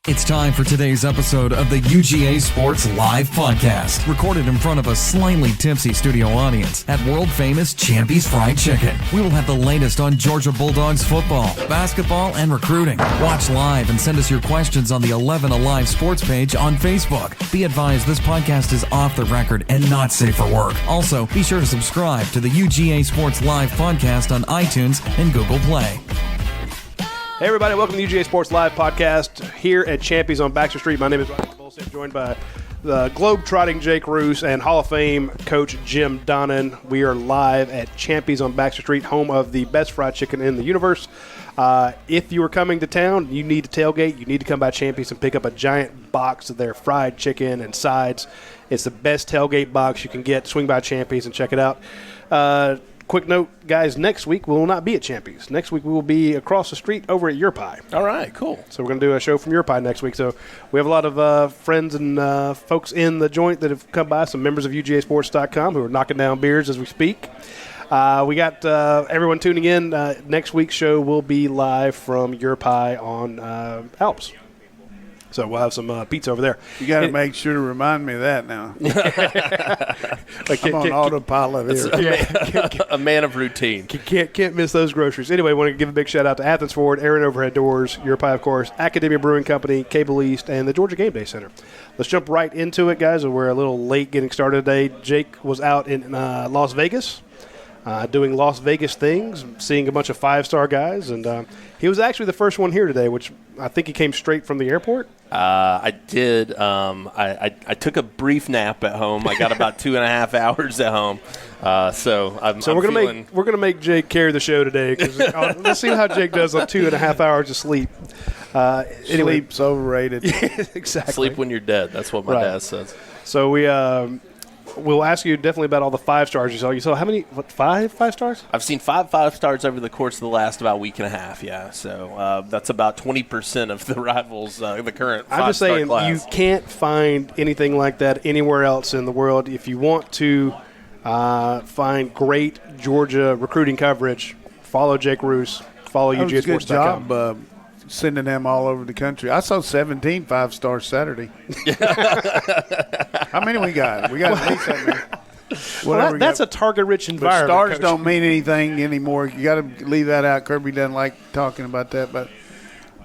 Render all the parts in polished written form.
It's time for today's episode of the UGA Sports Live Podcast, recorded in front of a slightly tipsy studio audience at world-famous Champy's Fried Chicken. We will have the latest on Georgia Bulldogs football, basketball, and recruiting. Watch live and send us your questions on the 11 Alive Sports page on Facebook. Be advised this podcast is off the record and not safe for work. Also, be sure to subscribe to the UGA Sports Live Podcast on iTunes and Google Play. Hey everybody, welcome to the UGA Sports Live Podcast here at Champy's on Baxter Street. My name is Radi, joined by the globe-trotting Jake Roos and Hall of Fame coach Jim Donnan. We are live at Champy's on Baxter Street, home of the best fried chicken in the universe. If you are coming to town, you need to tailgate. You need to come by Champy's and pick up a giant box of their fried chicken and sides. It's the best tailgate box you can get. Swing by Champy's and check it out. Quick note, guys, next week we will not be at Champy's. Next week we will be across the street over at Your Pie. All right, cool. So we're going to do a show from Your Pie next week. So we have a lot of friends and folks in the joint that have come by, some members of UGASports.com who are knocking down beers as we speak. We got everyone tuning in. Next week's show will be live from Your Pie on Alps. So we'll have some pizza over there. You got to make sure to remind me of that now. I'm on autopilot here. A man of routine. Can't miss those groceries. Anyway, I want to give a big shout out to Athens Ford, Aaron Overhead Doors, Your Pie, of course, Academia Brewing Company, Cable East, and the Georgia Game Day Center. Let's jump right into it, guys. We're a little late getting started today. Jake was out in Las Vegas. Doing Las Vegas things, seeing a bunch of five-star guys, and he was actually the first one here today, which I think he came straight from the airport. I did. I took a brief nap at home. I got about 2.5 hours at home, so we're gonna make Jake carry the show today. Let's see how Jake does on 2.5 hours of sleep. Anyway, sleep's overrated. Exactly. Sleep when you're dead. That's what my dad says. So we'll ask you definitely about all the 5 stars you saw. You saw how many? What, 5 stars? I've seen 5 stars over the course of the last about week and a half, yeah. So that's about 20% of the rivals, the current 5-star class. I'm just saying you can't find anything like that anywhere else in the world. If you want to find great Georgia recruiting coverage, follow Jake Roos, follow UGASports.com. Good job sending them all over the country. I saw 17 5-stars Saturday. How many we got? We got at least that many. Well, that's a target-rich environment. But stars Coach. don't mean anything anymore. You got to leave that out. Kirby doesn't like talking about that.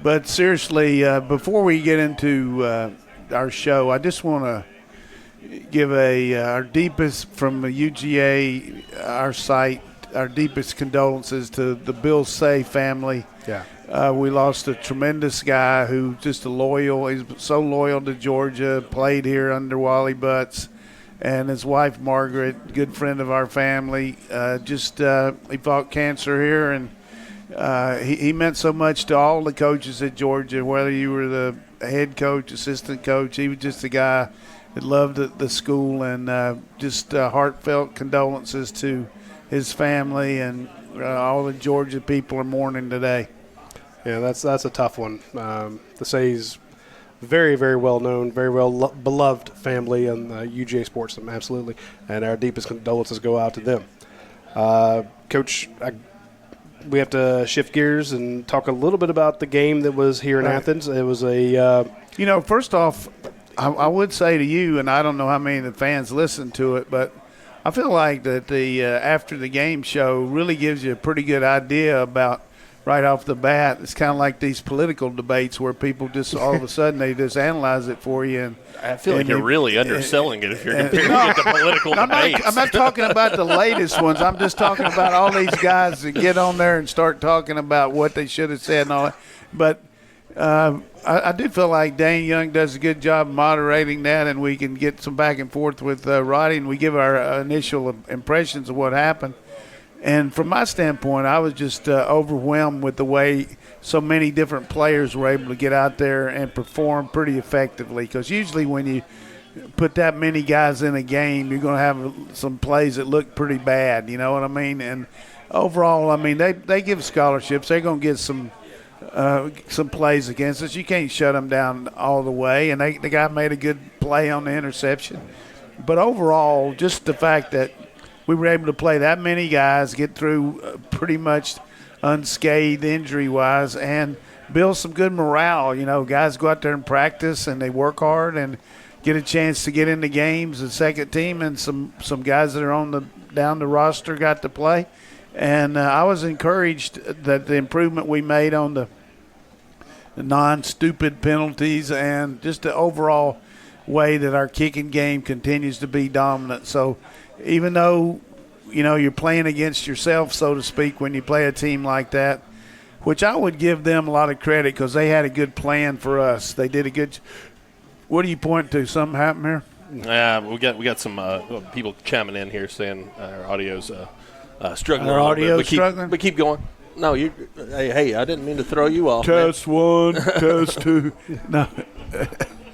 But seriously, before we get into our show, I just want to give our deepest from the UGA, our site, our deepest condolences to the Bill Say family. Yeah. We lost a tremendous guy who just he's so loyal to Georgia, played here under Wally Butts, and his wife Margaret, good friend of our family. He fought cancer here, and he meant so much to all the coaches at Georgia, whether you were the head coach, assistant coach. He was just a guy that loved the school, and heartfelt condolences to his family, and all the Georgia people are mourning today. Yeah, that's a tough one. To say he's very, very well known, very well beloved family on UGA Sports, absolutely. And our deepest condolences go out to them. Coach, we have to shift gears and talk a little bit about the game that was here in Athens. It was first off, I would say to you, and I don't know how many of the fans listened to it, but I feel like that the after the game show really gives you a pretty good idea about right off the bat. It's kind of like these political debates where people just all of a sudden they just analyze it for you. And I feel like you're really underselling it if you're comparing it to political debates. I'm not talking about the latest ones. I'm just talking about all these guys that get on there and start talking about what they should have said and all that. But I do feel like Dane Young does a good job moderating that, and we can get some back and forth with Radi, and we give our initial impressions of what happened. And from my standpoint, I was just overwhelmed with the way so many different players were able to get out there and perform pretty effectively. Because usually when you put that many guys in a game, you're going to have some plays that look pretty bad. You know what I mean? And overall, I mean, they give scholarships. They're going to get some plays against us. You can't shut them down all the way. And the guy made a good play on the interception. But overall, just the fact that we were able to play that many guys, get through pretty much unscathed injury-wise, and build some good morale. Guys go out there and practice and they work hard and get a chance to get into games. The second team and some guys that are down the roster got to play. And I was encouraged that the improvement we made on the non-stupid penalties and just the overall way that our kicking game continues to be dominant. So even though, you're playing against yourself, so to speak, when you play a team like that, which I would give them a lot of credit because they had a good plan for us. They did a good – what do you point to? Something happened here? We got some people chiming in here saying our audio's struggling. Our audio's struggling? But keep going. No, hey, I didn't mean to throw you off. Test one, test two. No.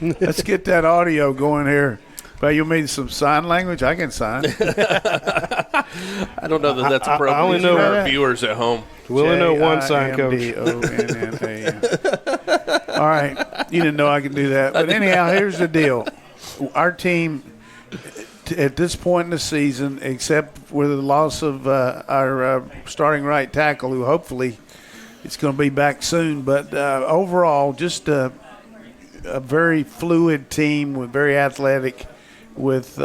Let's get that audio going here. But you mean some sign language? I can sign. I don't know that that's appropriate. I only know our viewers at home. We only know one sign, Coach. All right. You didn't know I could do that. But anyhow, here's the deal. Our team, at this point in the season, except with the loss of our starting right tackle, who hopefully it's going to be back soon, but overall just a very fluid team, with very athletic, with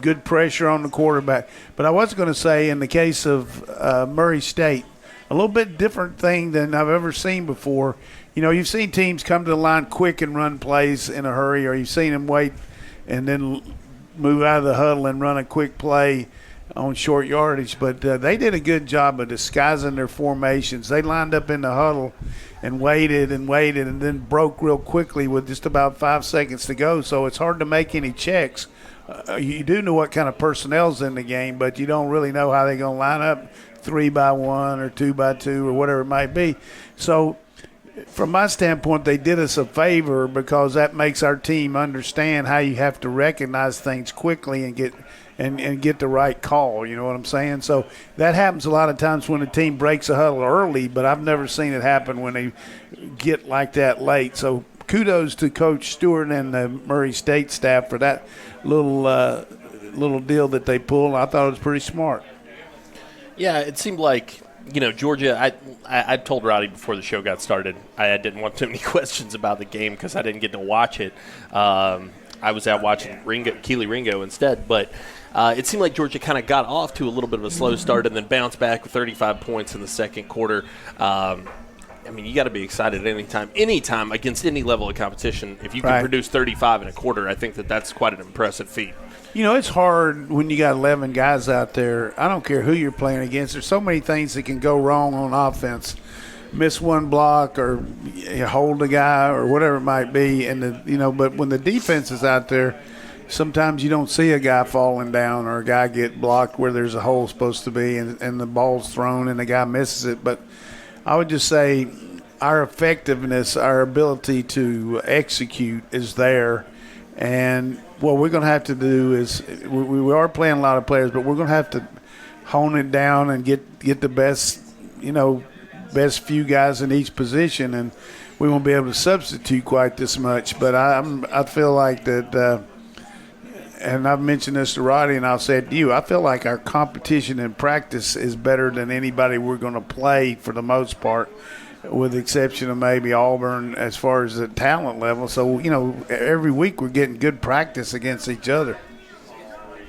good pressure on the quarterback. But I was going to say, in the case of Murray State, a little bit different thing than I've ever seen before. You've seen teams come to the line quick and run plays in a hurry, or you've seen them wait and then move out of the huddle and run a quick play on short yardage. But they did a good job of disguising their formations. They lined up in the huddle and waited and then broke real quickly with just about 5 seconds to go. So it's hard to make any checks. You do know what kind of personnel's in the game, but you don't really know how they're going to line up 3-by-1 or 2-by-2 or whatever it might be. So from my standpoint, they did us a favor because that makes our team understand how you have to recognize things quickly and get the right call. You know what I'm saying? So that happens a lot of times when a team breaks a huddle early, but I've never seen it happen when they get like that late. So kudos to Coach Stewart and the Murray State staff for that little deal that they pulled. I thought it was pretty smart. Yeah, it seemed like, Georgia, I told Radi before the show got started, I didn't want too many questions about the game because I didn't get to watch it. I was out watching Keely Ringo instead, but it seemed like Georgia kind of got off to a little bit of a slow start and then bounced back with 35 points in the second quarter. You got to be excited anytime against any level of competition. If you can produce 35 in a quarter, I think that's quite an impressive feat. It's hard when you got 11 guys out there. I don't care who you're playing against. There's so many things that can go wrong on offense. Miss one block or hold a guy or whatever it might be. But when the defense is out there, sometimes you don't see a guy falling down or a guy get blocked where there's a hole supposed to be and the ball's thrown and the guy misses it. But I would just say our effectiveness, our ability to execute is there. And what we're going to have to do is we are playing a lot of players, but we're going to have to hone it down and get the best few guys in each position, and we won't be able to substitute quite this much. But I feel like that, and I've mentioned this to Radi, and I'll say it to you, I feel like our competition in practice is better than anybody we're going to play for the most part, with the exception of maybe Auburn as far as the talent level. So, every week we're getting good practice against each other.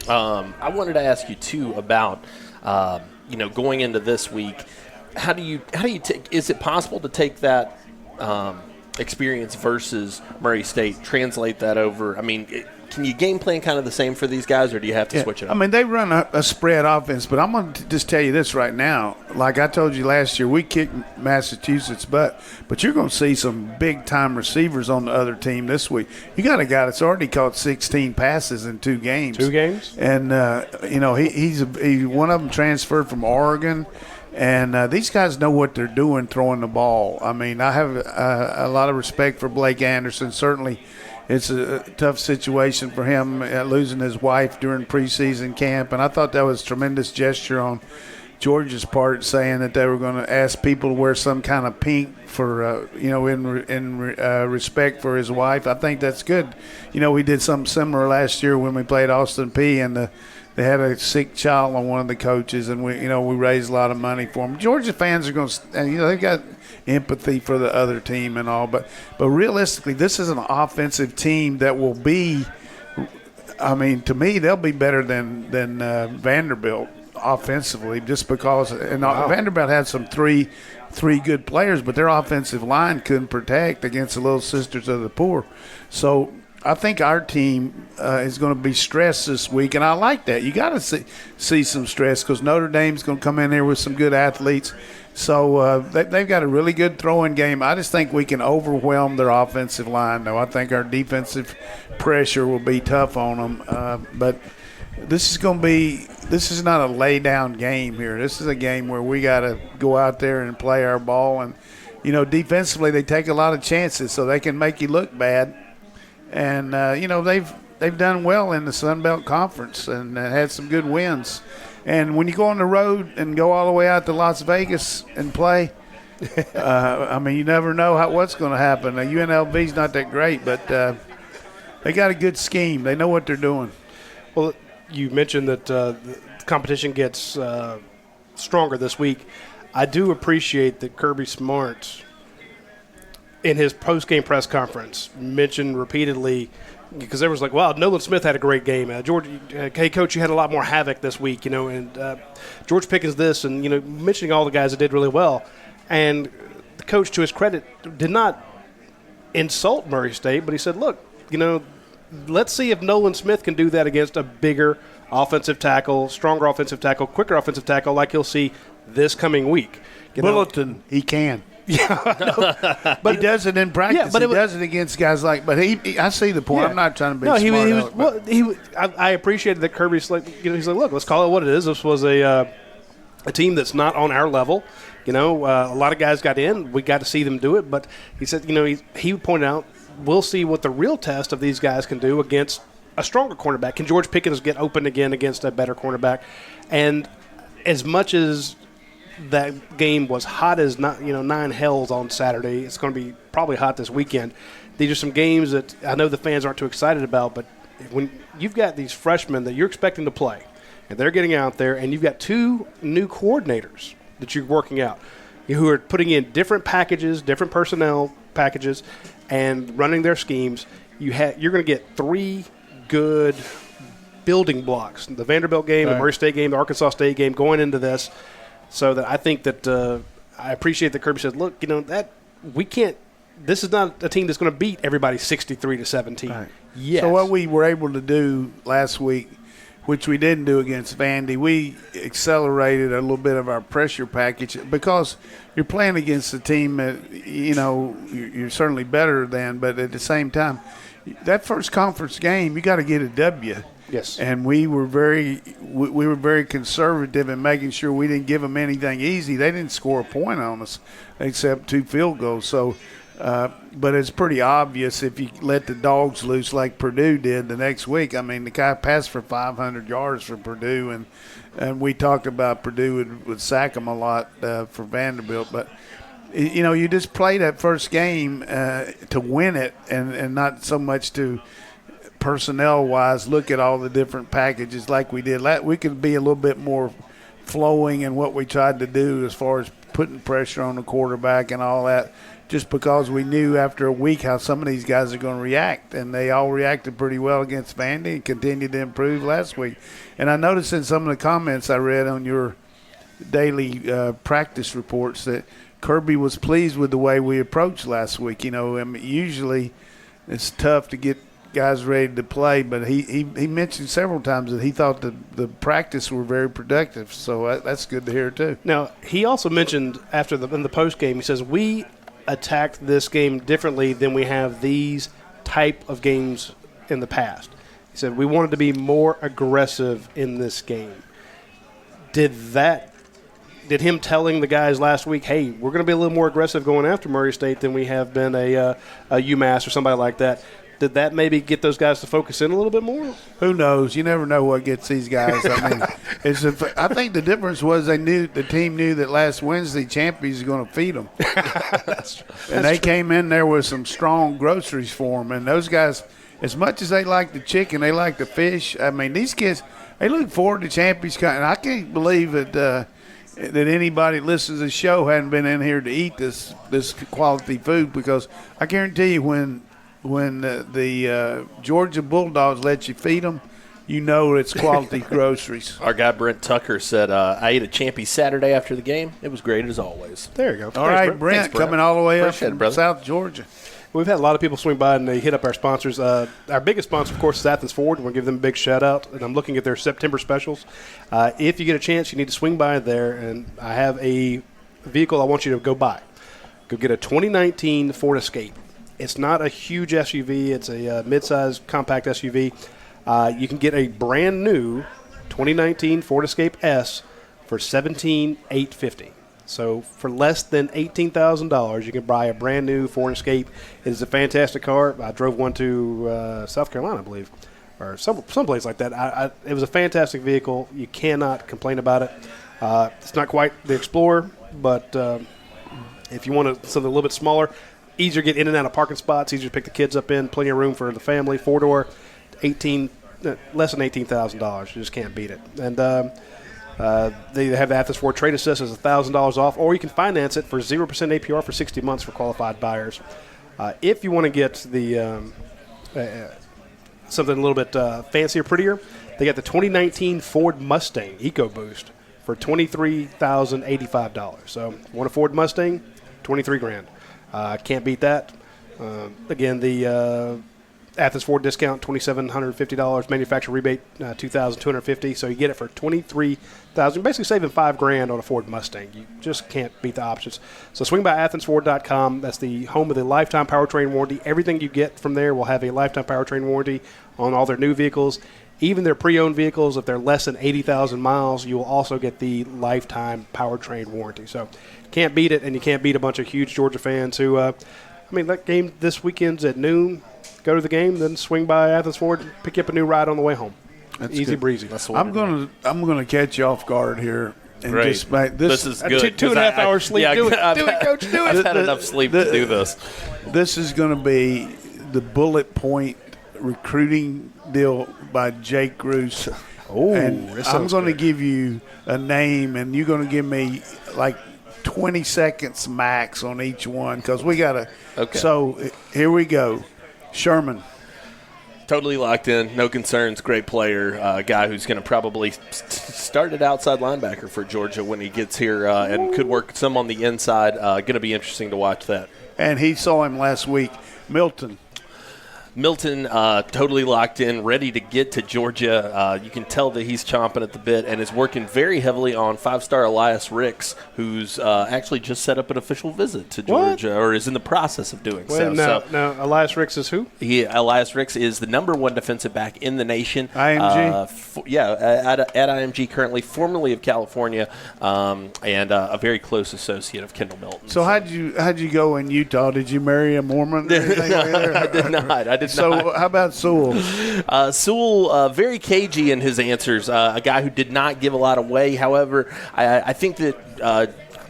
I wanted to ask you, too, about, going into this week, how do you take – is it possible to take that experience versus Murray State, translate that over? Can you game plan kind of the same for these guys, or do you have to switch it up? They run a spread offense, but I'm going to just tell you this right now. Like I told you last year, we kicked Massachusetts' butt, but you're going to see some big-time receivers on the other team this week. You got a guy that's already caught 16 passes in 2 games. 2 games? And, he's one of them transferred from Oregon. And these guys know what they're doing throwing the ball. I have a lot of respect for Blake Anderson. Certainly it's a tough situation for him losing his wife during preseason camp. And I thought that was a tremendous gesture on Georgia's part, saying that they were going to ask people to wear some kind of pink for, in respect for his wife. I think that's good. We did something similar last year when we played Austin Peay, and they had a sick child on one of the coaches, and we raised a lot of money for them. Georgia fans are going to, they've got empathy for the other team and all. But realistically, this is an offensive team that will be. I mean, to me, they'll be better than Vanderbilt offensively, just because. And Vanderbilt had some three good players, but their offensive line couldn't protect against the Little Sisters of the Poor. So I think our team is going to be stressed this week, and I like that. You got to see some stress because Notre Dame's going to come in here with some good athletes. So they've got a really good throwing game. I just think we can overwhelm their offensive line, though. I think our defensive pressure will be tough on them. But this is not a lay-down game here. This is a game where we got to go out there and play our ball. And, defensively they take a lot of chances so they can make you look bad. And, they've done well in the Sun Belt Conference and had some good wins. And when you go on the road and go all the way out to Las Vegas and play, you never know what's going to happen. Now, UNLV's not that great, but they got a good scheme. They know what they're doing. Well, you mentioned that the competition gets stronger this week. I do appreciate that Kirby Smart, in his post-game press conference, mentioned repeatedly – because everyone's like, wow, Nolan Smith had a great game. George, hey, Coach, you had a lot more havoc this week, and George Pickens this, and, mentioning all the guys that did really well. And the coach, to his credit, did not insult Murray State, but he said, look, let's see if Nolan Smith can do that against a bigger offensive tackle, stronger offensive tackle, quicker offensive tackle like he'll see this coming week. Bulletin, he can. Yeah, but he does it in practice. Yeah, but he does it against guys like. But I see the point. Yeah. I'm not trying to be smart. I appreciated that Kirby's like, he's like, look, let's call it what it is. This was a team that's not on our level. A lot of guys got in. We got to see them do it. But he said, he pointed out, we'll see what the real test of these guys can do against a stronger cornerback. Can George Pickens get open again against a better cornerback? And as much as that game was hot as nine hells on Saturday, it's going to be probably hot this weekend. These are some games that I know the fans aren't too excited about, but when you've got these freshmen that you're expecting to play, and they're getting out there, and you've got two new coordinators that you're working out, who are putting in different packages, different personnel packages, and running their schemes, you're going to get three good building blocks: the Vanderbilt game, the Murray State game, the Arkansas State game, going into this. So that I think that I appreciate that Kirby said, look, that we can't – this is not a team that's going to beat everybody 63-17. Right. Yes. So what we were able to do last week, which we didn't do against Vandy, we accelerated a little bit of our pressure package because you're playing against a team that, you're certainly better than, but at the same time, that first conference game, you got to get a W. Yes. And we were very conservative in making sure we didn't give them anything easy. They didn't score a point on us except 2 field goals. So, but it's pretty obvious if you let the Dawgs loose like Purdue did the next week. I mean, the guy passed for 500 yards for Purdue, and we talked about Purdue would sack them a lot for Vanderbilt. But, you just play that first game to win it and not so much to – personnel-wise, look at all the different packages like we did. We could be a little bit more flowing in what we tried to do as far as putting pressure on the quarterback and all that, just because we knew after a week how some of these guys are going to react, and they all reacted pretty well against Vandy and continued to improve last week. And I noticed in some of the comments I read on your daily practice reports that Kirby was pleased with the way we approached last week. Usually it's tough to get guys ready to play, but he mentioned several times that he thought the practice were very productive, so that's good to hear too. Now, he also mentioned in the post game, he says, we attacked this game differently than we have these type of games in the past. He said we wanted to be more aggressive in this game. Did him telling the guys last week, hey, we're going to be a little more aggressive going after Murray State than we have been a UMass or somebody like that, did that maybe get those guys to focus in a little bit more? Who knows? You never know what gets these guys. I mean, I think the difference was the team knew that last Wednesday Champions is going to feed them. They came in there with some strong groceries for them. And those guys, as much as they like the chicken, they like the fish. I mean, these kids, they look forward to Champions. And I can't believe that that anybody that listens to the show hadn't been in here to eat this quality food, because I guarantee you when the Georgia Bulldogs let you feed them, you know it's quality groceries. Our guy Brent Tucker said, I ate a Champy Saturday after the game. It was great as always. There you go. All right, Brent, Thanks, Brent. coming all the way up Appreciate it, from brother. South Georgia. We've had a lot of people swing by and they hit up our sponsors. Our biggest sponsor, of course, is Athens Ford. We'll give them a big shout out. And I'm looking at their September specials. If you get a chance, you need to swing by there. And I have a vehicle I want you to go buy. Go get a 2019 Ford Escape. It's not a huge SUV. It's a mid-size compact SUV. You can get a brand new 2019 Ford Escape S for $17,850. So for less than $18,000, you can buy a brand new Ford Escape. It is a fantastic car. I drove one to South Carolina, I believe, or someplace like that. It was a fantastic vehicle. You cannot complain about it. It's not quite the Explorer, but if you want something a little bit smaller, easier to get in and out of parking spots, easier to pick the kids up in, plenty of room for the family, four-door, less than $18,000. You just can't beat it. And they have the Athens Ford Trade Assist as $1,000 off, or you can finance it for 0% APR for 60 months for qualified buyers. If you want to get the something a little bit fancier, prettier, they got the 2019 Ford Mustang EcoBoost for $23,085. So, want a Ford Mustang, $23,000. Can't beat that. Again, the Athens Ford discount, $2,750. Manufacturer rebate, $2,250. So you get it for $23,000. Basically saving $5,000 on a Ford Mustang. You just can't beat the options. So swing by AthensFord.com. That's the home of the lifetime powertrain warranty. Everything you get from there will have a lifetime powertrain warranty on all their new vehicles. Even their pre-owned vehicles, if they're less than 80,000 miles, you will also get the lifetime powertrain warranty. So can't beat it, and you can't beat a bunch of huge Georgia fans who, that game this weekend's at noon. Go to the game, then swing by Athens Ford, pick you up a new ride on the way home. That's easy good. breezy. I'm gonna catch you off guard here. And Great. just make this is good. 2.5 hours sleep. Do it, Coach. Do it. I've had enough sleep to do this. This is going to be the bullet point recruiting deal by Jake Roos. And I'm going to give you a name, and you're going to give me like 20 seconds max on each one, because we got to. Okay. So here we go. Sherman. Totally locked in, no concerns, great player, a guy who's going to probably start at outside linebacker for Georgia when he gets here and could work some on the inside. Going to be interesting to watch that. And he saw him last week. Milton, totally locked in, ready to get to Georgia. You can tell that he's chomping at the bit and is working very heavily on five-star Elias Ricks, who's actually just set up an official visit to Georgia, or is in the process of doing so. Now, Elias Ricks is who? Elias Ricks is the number one defensive back in the nation. IMG? At IMG currently, formerly of California, and a very close associate of Kendall Milton. So how'd you go in Utah? Did you marry a Mormon or anything like that? I did not. So how about Sewell? Sewell, very cagey in his answers. A guy who did not give a lot away. However, I think that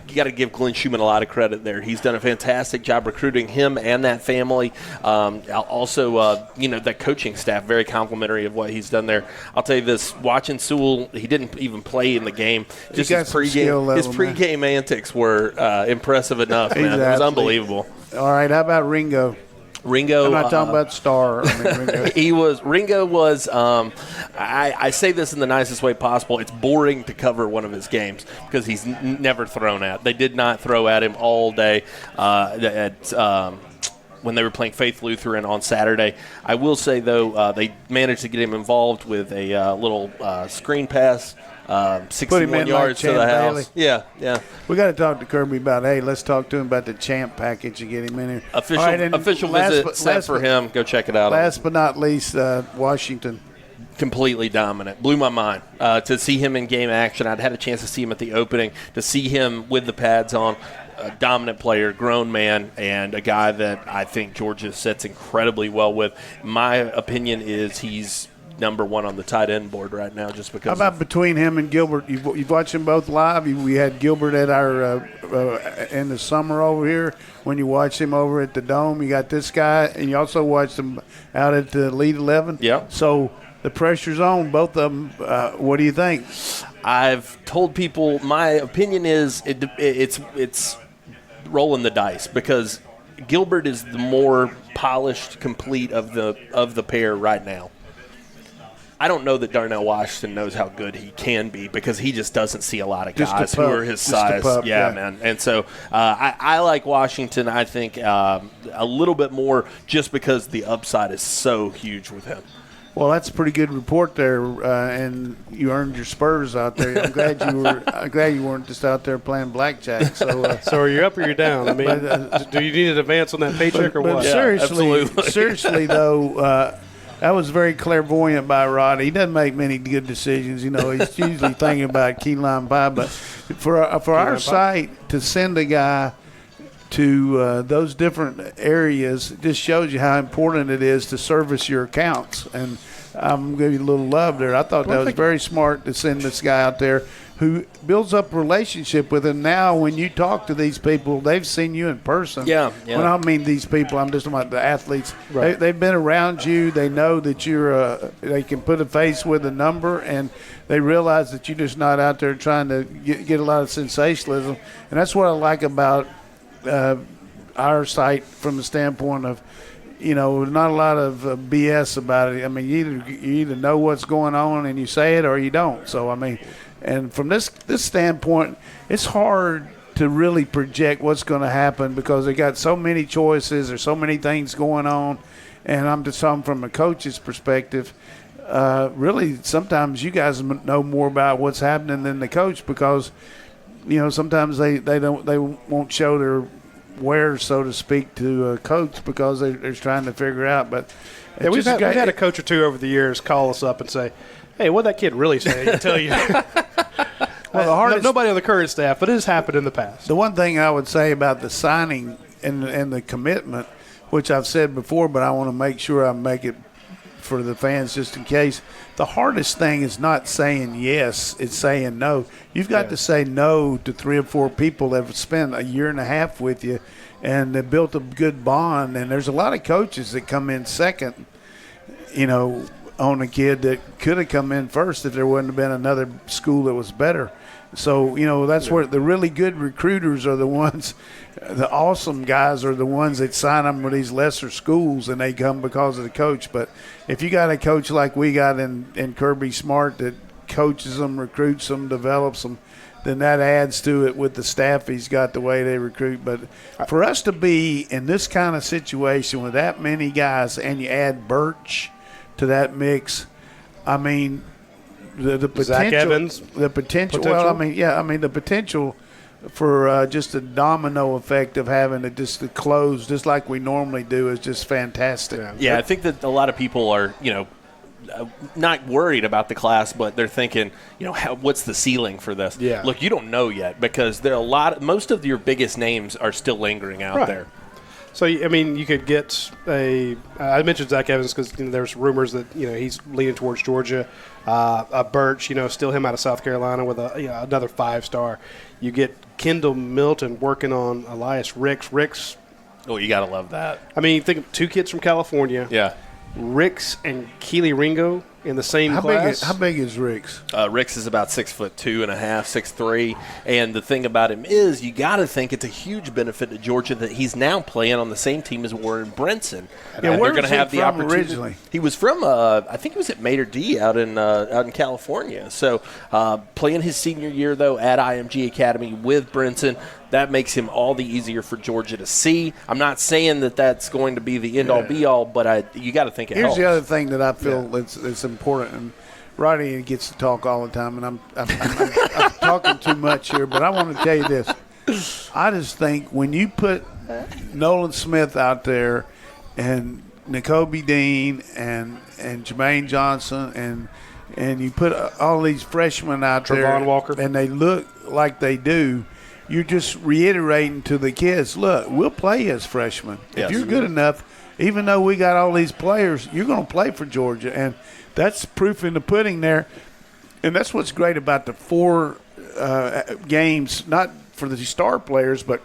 you got to give Glenn Schumann a lot of credit there. He's done a fantastic job recruiting him and that family. Also, that coaching staff, very complimentary of what he's done there. I'll tell you this, watching Sewell, he didn't even play in the game. Just his pregame antics were impressive enough, man. It was unbelievable. All right, how about Ringo? Ringo. I'm not talking about Star. Ringo. Ringo was. I say this in the nicest way possible. It's boring to cover one of his games because he's never thrown at. They did not throw at him all day. When they were playing Faith Lutheran on Saturday. I will say, though, they managed to get him involved with a little screen pass, 61 yards to the house. Bailey. Yeah. We got to talk to Kirby about, let's talk to him about the champ package and get him in here. Official visit set for him. Go check it out. Last but not least, Washington. Completely dominant. Blew my mind to see him in game action. I'd had a chance to see him at the opening, to see him with the pads on. A dominant player, grown man, and a guy that I think Georgia sets incredibly well with. My opinion is he's number one on the tight end board right now, just because. How about between him and Gilbert? You've watched them both live. We had Gilbert at our in the summer over here. When you watched him over at the Dome, you got this guy, and you also watched him out at the Elite 11. Yeah. So the pressure's on both of them. What do you think? I've told people my opinion is it's rolling the dice because Gilbert is the more polished, complete of the pair right now. I don't know that Darnell Washington knows how good he can be because he just doesn't see a lot of guys who are his size. Yeah, man. And so I like Washington, I think, a little bit more just because the upside is so huge with him. Well, that's a pretty good report there, and you earned your spurs out there. I'm glad you weren't just out there playing blackjack. So, so are you up or you're down? I mean, do you need an advance on that paycheck or what? Seriously though, that was very clairvoyant by Radi. He doesn't make many good decisions. You know, he's usually thinking about key lime pie. But for our site to send a guy to those different areas, it just shows you how important it is to service your accounts. And I'm going to give you a little love there. I thought that was very smart to send this guy out there who builds up a relationship with him. Now, when you talk to these people, they've seen you in person. Yeah. When I mean these people, I'm just talking about the athletes. Right. They've been around you. They know that you're they can put a face with a number, and they realize that you're just not out there trying to get a lot of sensationalism. And that's what I like about our site from the standpoint of, you know, not a lot of BS about it. I mean, you either know what's going on and you say it or you don't. So, I mean, and from this standpoint, it's hard to really project what's going to happen because they got so many choices. There's so many things going on. And I'm just talking from a coach's perspective. Really, sometimes you guys know more about what's happening than the coach because, you know, sometimes they won't show their wares, so to speak, to a coach because they're trying to figure out. But yeah, we've had a coach or two over the years call us up and say, "Hey, what'd that kid really say?" I tell you. Well, the hardest, nobody on the current staff, but it has happened in the past. The one thing I would say about the signing and the commitment, which I've said before, but I want to make sure I make it for the fans just in case. The hardest thing is not saying yes, it's saying no. You've got to say no to 3 or 4 people that have spent a year and a half with you and they built a good bond. And there's a lot of coaches that come in second, you know, on a kid that could have come in first if there wouldn't have been another school that was better. So, you know, that's where the really good recruiters are the ones, the awesome guys are the ones that sign them with these lesser schools and they come because of the coach. But if you got a coach like we got in Kirby Smart that coaches them, recruits them, develops them, then that adds to it with the staff he's got, the way they recruit. But for us to be in this kind of situation with that many guys and you add Birch to that mix, I mean – the potential, Zach Evans, the potential. Well, the potential for just a domino effect of having it just to close, just like we normally do, is just fantastic. Yeah, I think that a lot of people are, you know, not worried about the class, but they're thinking, you know, what's the ceiling for this? Yeah. Look, you don't know yet because there are most of your biggest names are still lingering out there. So, I mean, you could get I mentioned Zach Evans because there's rumors that, you know, he's leaning towards Georgia. Birch, you know, still him out of South Carolina with another 5-star. You get Kendall Milton working on Elias Ricks. Oh, you got to love that. I mean, think of 2 kids from California. Yeah. Ricks and Keely Ringo in the same class. How big is Ricks? Ricks is about 6'2.5", 6'3", and the thing about him is you got to think it's a huge benefit to Georgia that he's now playing on the same team as Warren Brinson. Yeah, where was he from originally? He was from I think he was at Mater D out in California. So playing his senior year though at IMG Academy with Brinson, that makes him all the easier for Georgia to see. I'm not saying that that's going to be the end all be all, but you got to think it helps. Here's the other thing that I feel it's important, and Radi gets to talk all the time, and I'm talking too much here, but I want to tell you this. I just think when you put Nolan Smith out there and N'Kobe Dean and Jermaine Johnson and you put all these freshmen out there, Trevon Walker, and they look like they do, you're just reiterating to the kids, look, we'll play as freshmen. Yes. If you're good enough, even though we got all these players, you're going to play for Georgia. And that's proof in the pudding there. And that's what's great about the 4 games, not for the star players, but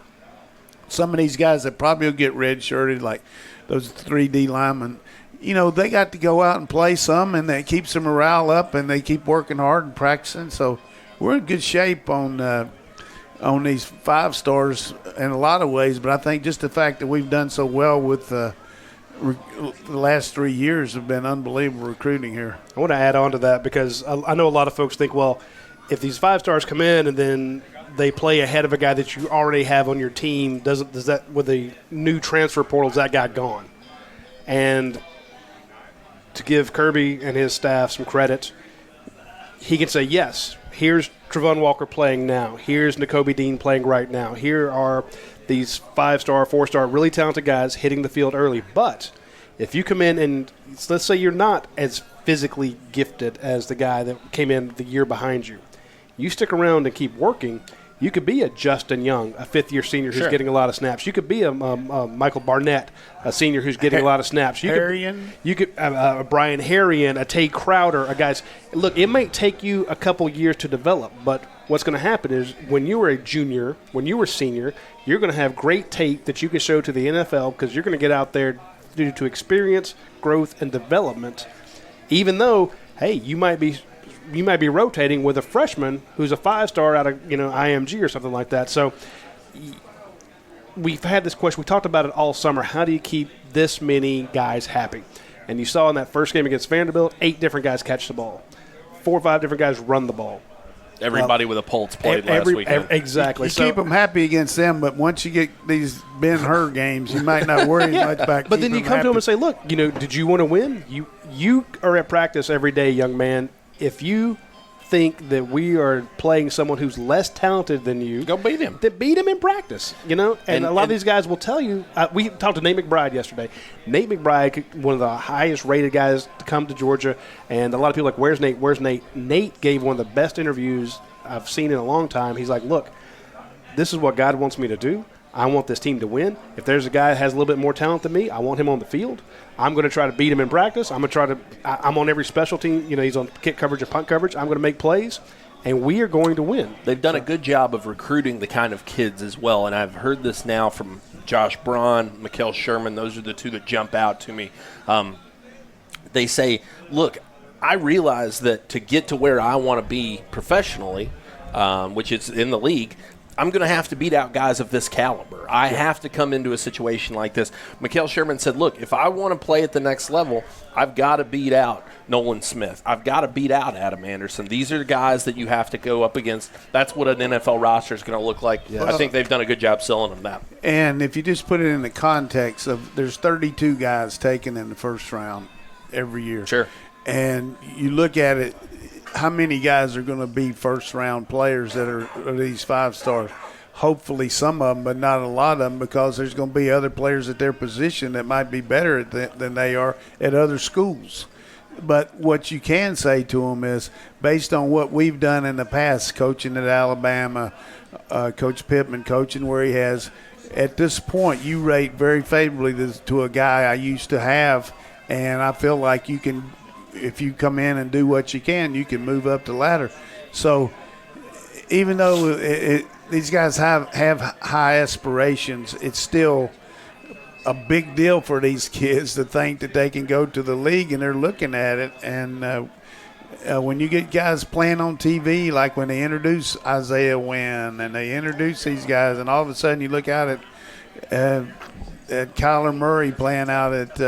some of these guys that probably will get redshirted, like those 3D linemen. You know, they got to go out and play some, and that keeps their morale up, and they keep working hard and practicing. So we're in good shape on these 5 stars in a lot of ways. But I think just the fact that we've done so well with the last 3 years have been unbelievable recruiting here. I want to add on to that because I know a lot of folks think, well, if these 5 stars come in and then they play ahead of a guy that you already have on your team, does that with the new transfer portal, is that guy gone? And to give Kirby and his staff some credit, he can say, yes, here's Trevon Walker playing now. Here's Nakobe Dean playing right now. Here are these 5-star, 4-star, really talented guys hitting the field early. But if you come in and let's say you're not as physically gifted as the guy that came in the year behind you, you stick around and keep working, you could be a Justin Young, a 5th-year senior who's getting a lot of snaps. You could be a Michael Barnett, a senior who's getting a lot of snaps. You could Brian Harrion, a Tay Crowder, a guys. Look, it might take you a couple years to develop, but what's going to happen is when you were a junior, when you were senior, you're going to have great tape that you can show to the NFL because you're going to get out there due to experience, growth, and development. Even though, hey, you might be rotating with a freshman who's a 5-star out of IMG or something like that. So we've had this question. We talked about it all summer. How do you keep this many guys happy? And you saw in that first game against Vanderbilt, 8 different guys catch the ball, 4 or 5 different guys run the ball. Everybody with a pulse played last weekend. Exactly. You keep them happy against them, but once you get these Ben-Hur games, you might not worry much about. But then you come to them and say, "Look, did you want to win? You are at practice every day, young man. If you think that we are playing someone who's less talented than you, go beat him. Then beat him in practice, And a lot of these guys will tell you. We talked to Nate McBride yesterday. Nate McBride, one of the highest-rated guys to come to Georgia, and a lot of people are like, "Where's Nate? Where's Nate?" Nate gave one of the best interviews I've seen in a long time. He's like, "Look, this is what God wants me to do. I want this team to win. If there's a guy that has a little bit more talent than me, I want him on the field. I'm going to try to beat him in practice. I'm on every special team. He's on kick coverage or punt coverage. I'm going to make plays, and we are going to win." They've done a good job of recruiting the kind of kids as well, and I've heard this now from Josh Braun, Mikael Sherman. Those are the 2 that jump out to me. They say, look, I realize that to get to where I want to be professionally, which is in the league, I'm going to have to beat out guys of this caliber. I have to come into a situation like this. Mikael Sherman said, look, if I want to play at the next level, I've got to beat out Nolan Smith. I've got to beat out Adam Anderson. These are the guys that you have to go up against. That's what an NFL roster is going to look like. Yeah. I think they've done a good job selling them that. And if you just put it in the context of there's 32 guys taken in the first round every year. Sure. And you look at it, how many guys are going to be first-round players that are these 5 stars? Hopefully some of them, but not a lot of them, because there's going to be other players at their position that might be better than they are at other schools. But what you can say to them is, based on what we've done in the past, coaching at Alabama, Coach Pittman coaching where he has, at this point you rate very favorably to a guy I used to have, and I feel like you can – if you come in and do what you can move up the ladder. So even though these guys have high aspirations, it's still a big deal for these kids to think that they can go to the league, and they're looking at it. And when you get guys playing on TV, like when they introduce Isaiah Wynn and they introduce these guys, and all of a sudden you look out at Kyler Murray playing out at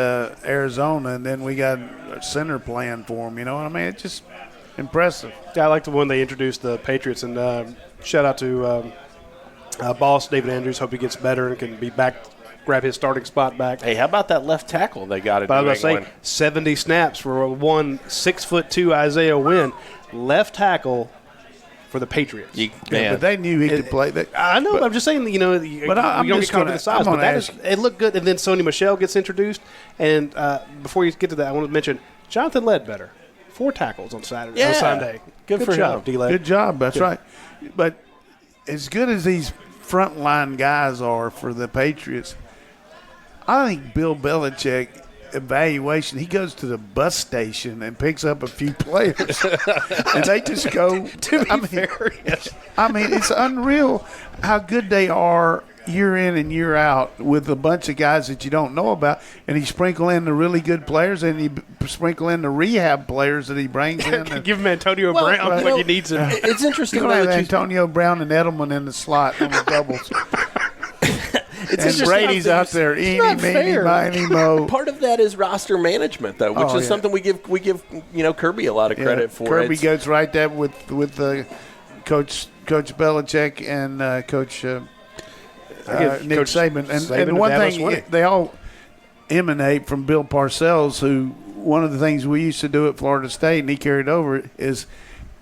Arizona, and then we got a center playing for him. You know what I mean? It's just impressive. Yeah, I like the one they introduced the Patriots, and shout out to boss David Andrews. Hope he gets better and can be back, grab his starting spot back. Hey, how about that left tackle they got? But I was going to say 70 snaps for one 6'2" Isaiah Wynn, left tackle for the Patriots. But they knew he could play that. I know, but I'm just saying, but you don't get caught in the size. But it looked good. And then Sony Michel gets introduced. And before you get to that, I want to mention Jonathan Ledbetter, 4 tackles on Saturday. On Sunday. Good for job, him, D-Led. Good job. That's right. But as good as these frontline guys are for the Patriots, I think Bill Belichick evaluation, he goes to the bus station and picks up a few players and they just go I mean, it's unreal how good they are year in and year out with a bunch of guys that you don't know about, and he sprinkle in the really good players, and he sprinkle in the rehab players that he brings in. Give him Antonio Brown when he needs him. It's interesting. You're going to have Antonio Brown and Edelman in the slot on the doubles. And Brady's out there, eeny, meeny, miny, mo. Part of that is roster management, though, which is something we give Kirby a lot of credit for. Kirby goes right there with Coach Belichick and Coach Nick Saban. And the one thing, they all emanate from Bill Parcells, who one of the things we used to do at Florida State, and he carried over, is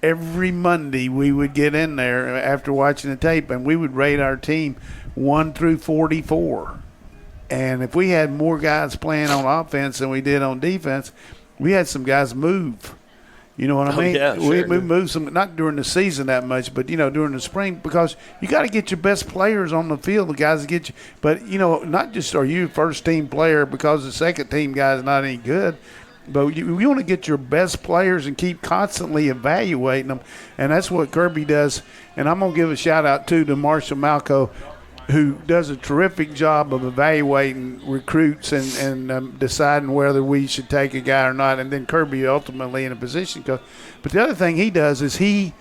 every Monday we would get in there after watching the tape, and we would rate our team 1 through 44. And if we had more guys playing on offense than we did on defense, we had some guys move. You know what I mean? Yeah, sure. We moved some, not during the season that much, but, during the spring, because you got to get your best players on the field, the guys that get you. But, not just are you first-team player because the second-team guy is not any good, but you want to get your best players and keep constantly evaluating them, and that's what Kirby does. And I'm going to give a shout-out, too, to Marshall Malco, who does a terrific job of evaluating recruits and deciding whether we should take a guy or not, and then Kirby ultimately in a position coach. But the other thing he does is he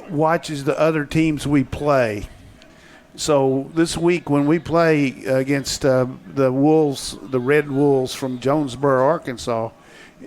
watches the other teams we play. So this week when we play against the Wolves, the Red Wolves from Jonesboro, Arkansas,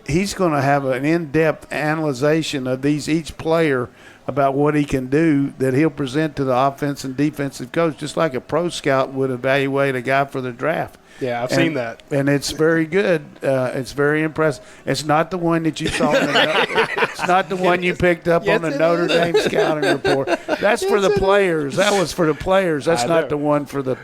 he's going to have an in-depth analyzation of each player about what he can do that he'll present to the offense and defensive coach, just like a pro scout would evaluate a guy for the draft. Yeah, I've seen that. And it's very good. It's very impressive. It's not the one that you saw. It's not the one you picked up on the Notre Dame scouting report. That's for the players. That was for the players. That's not the one for the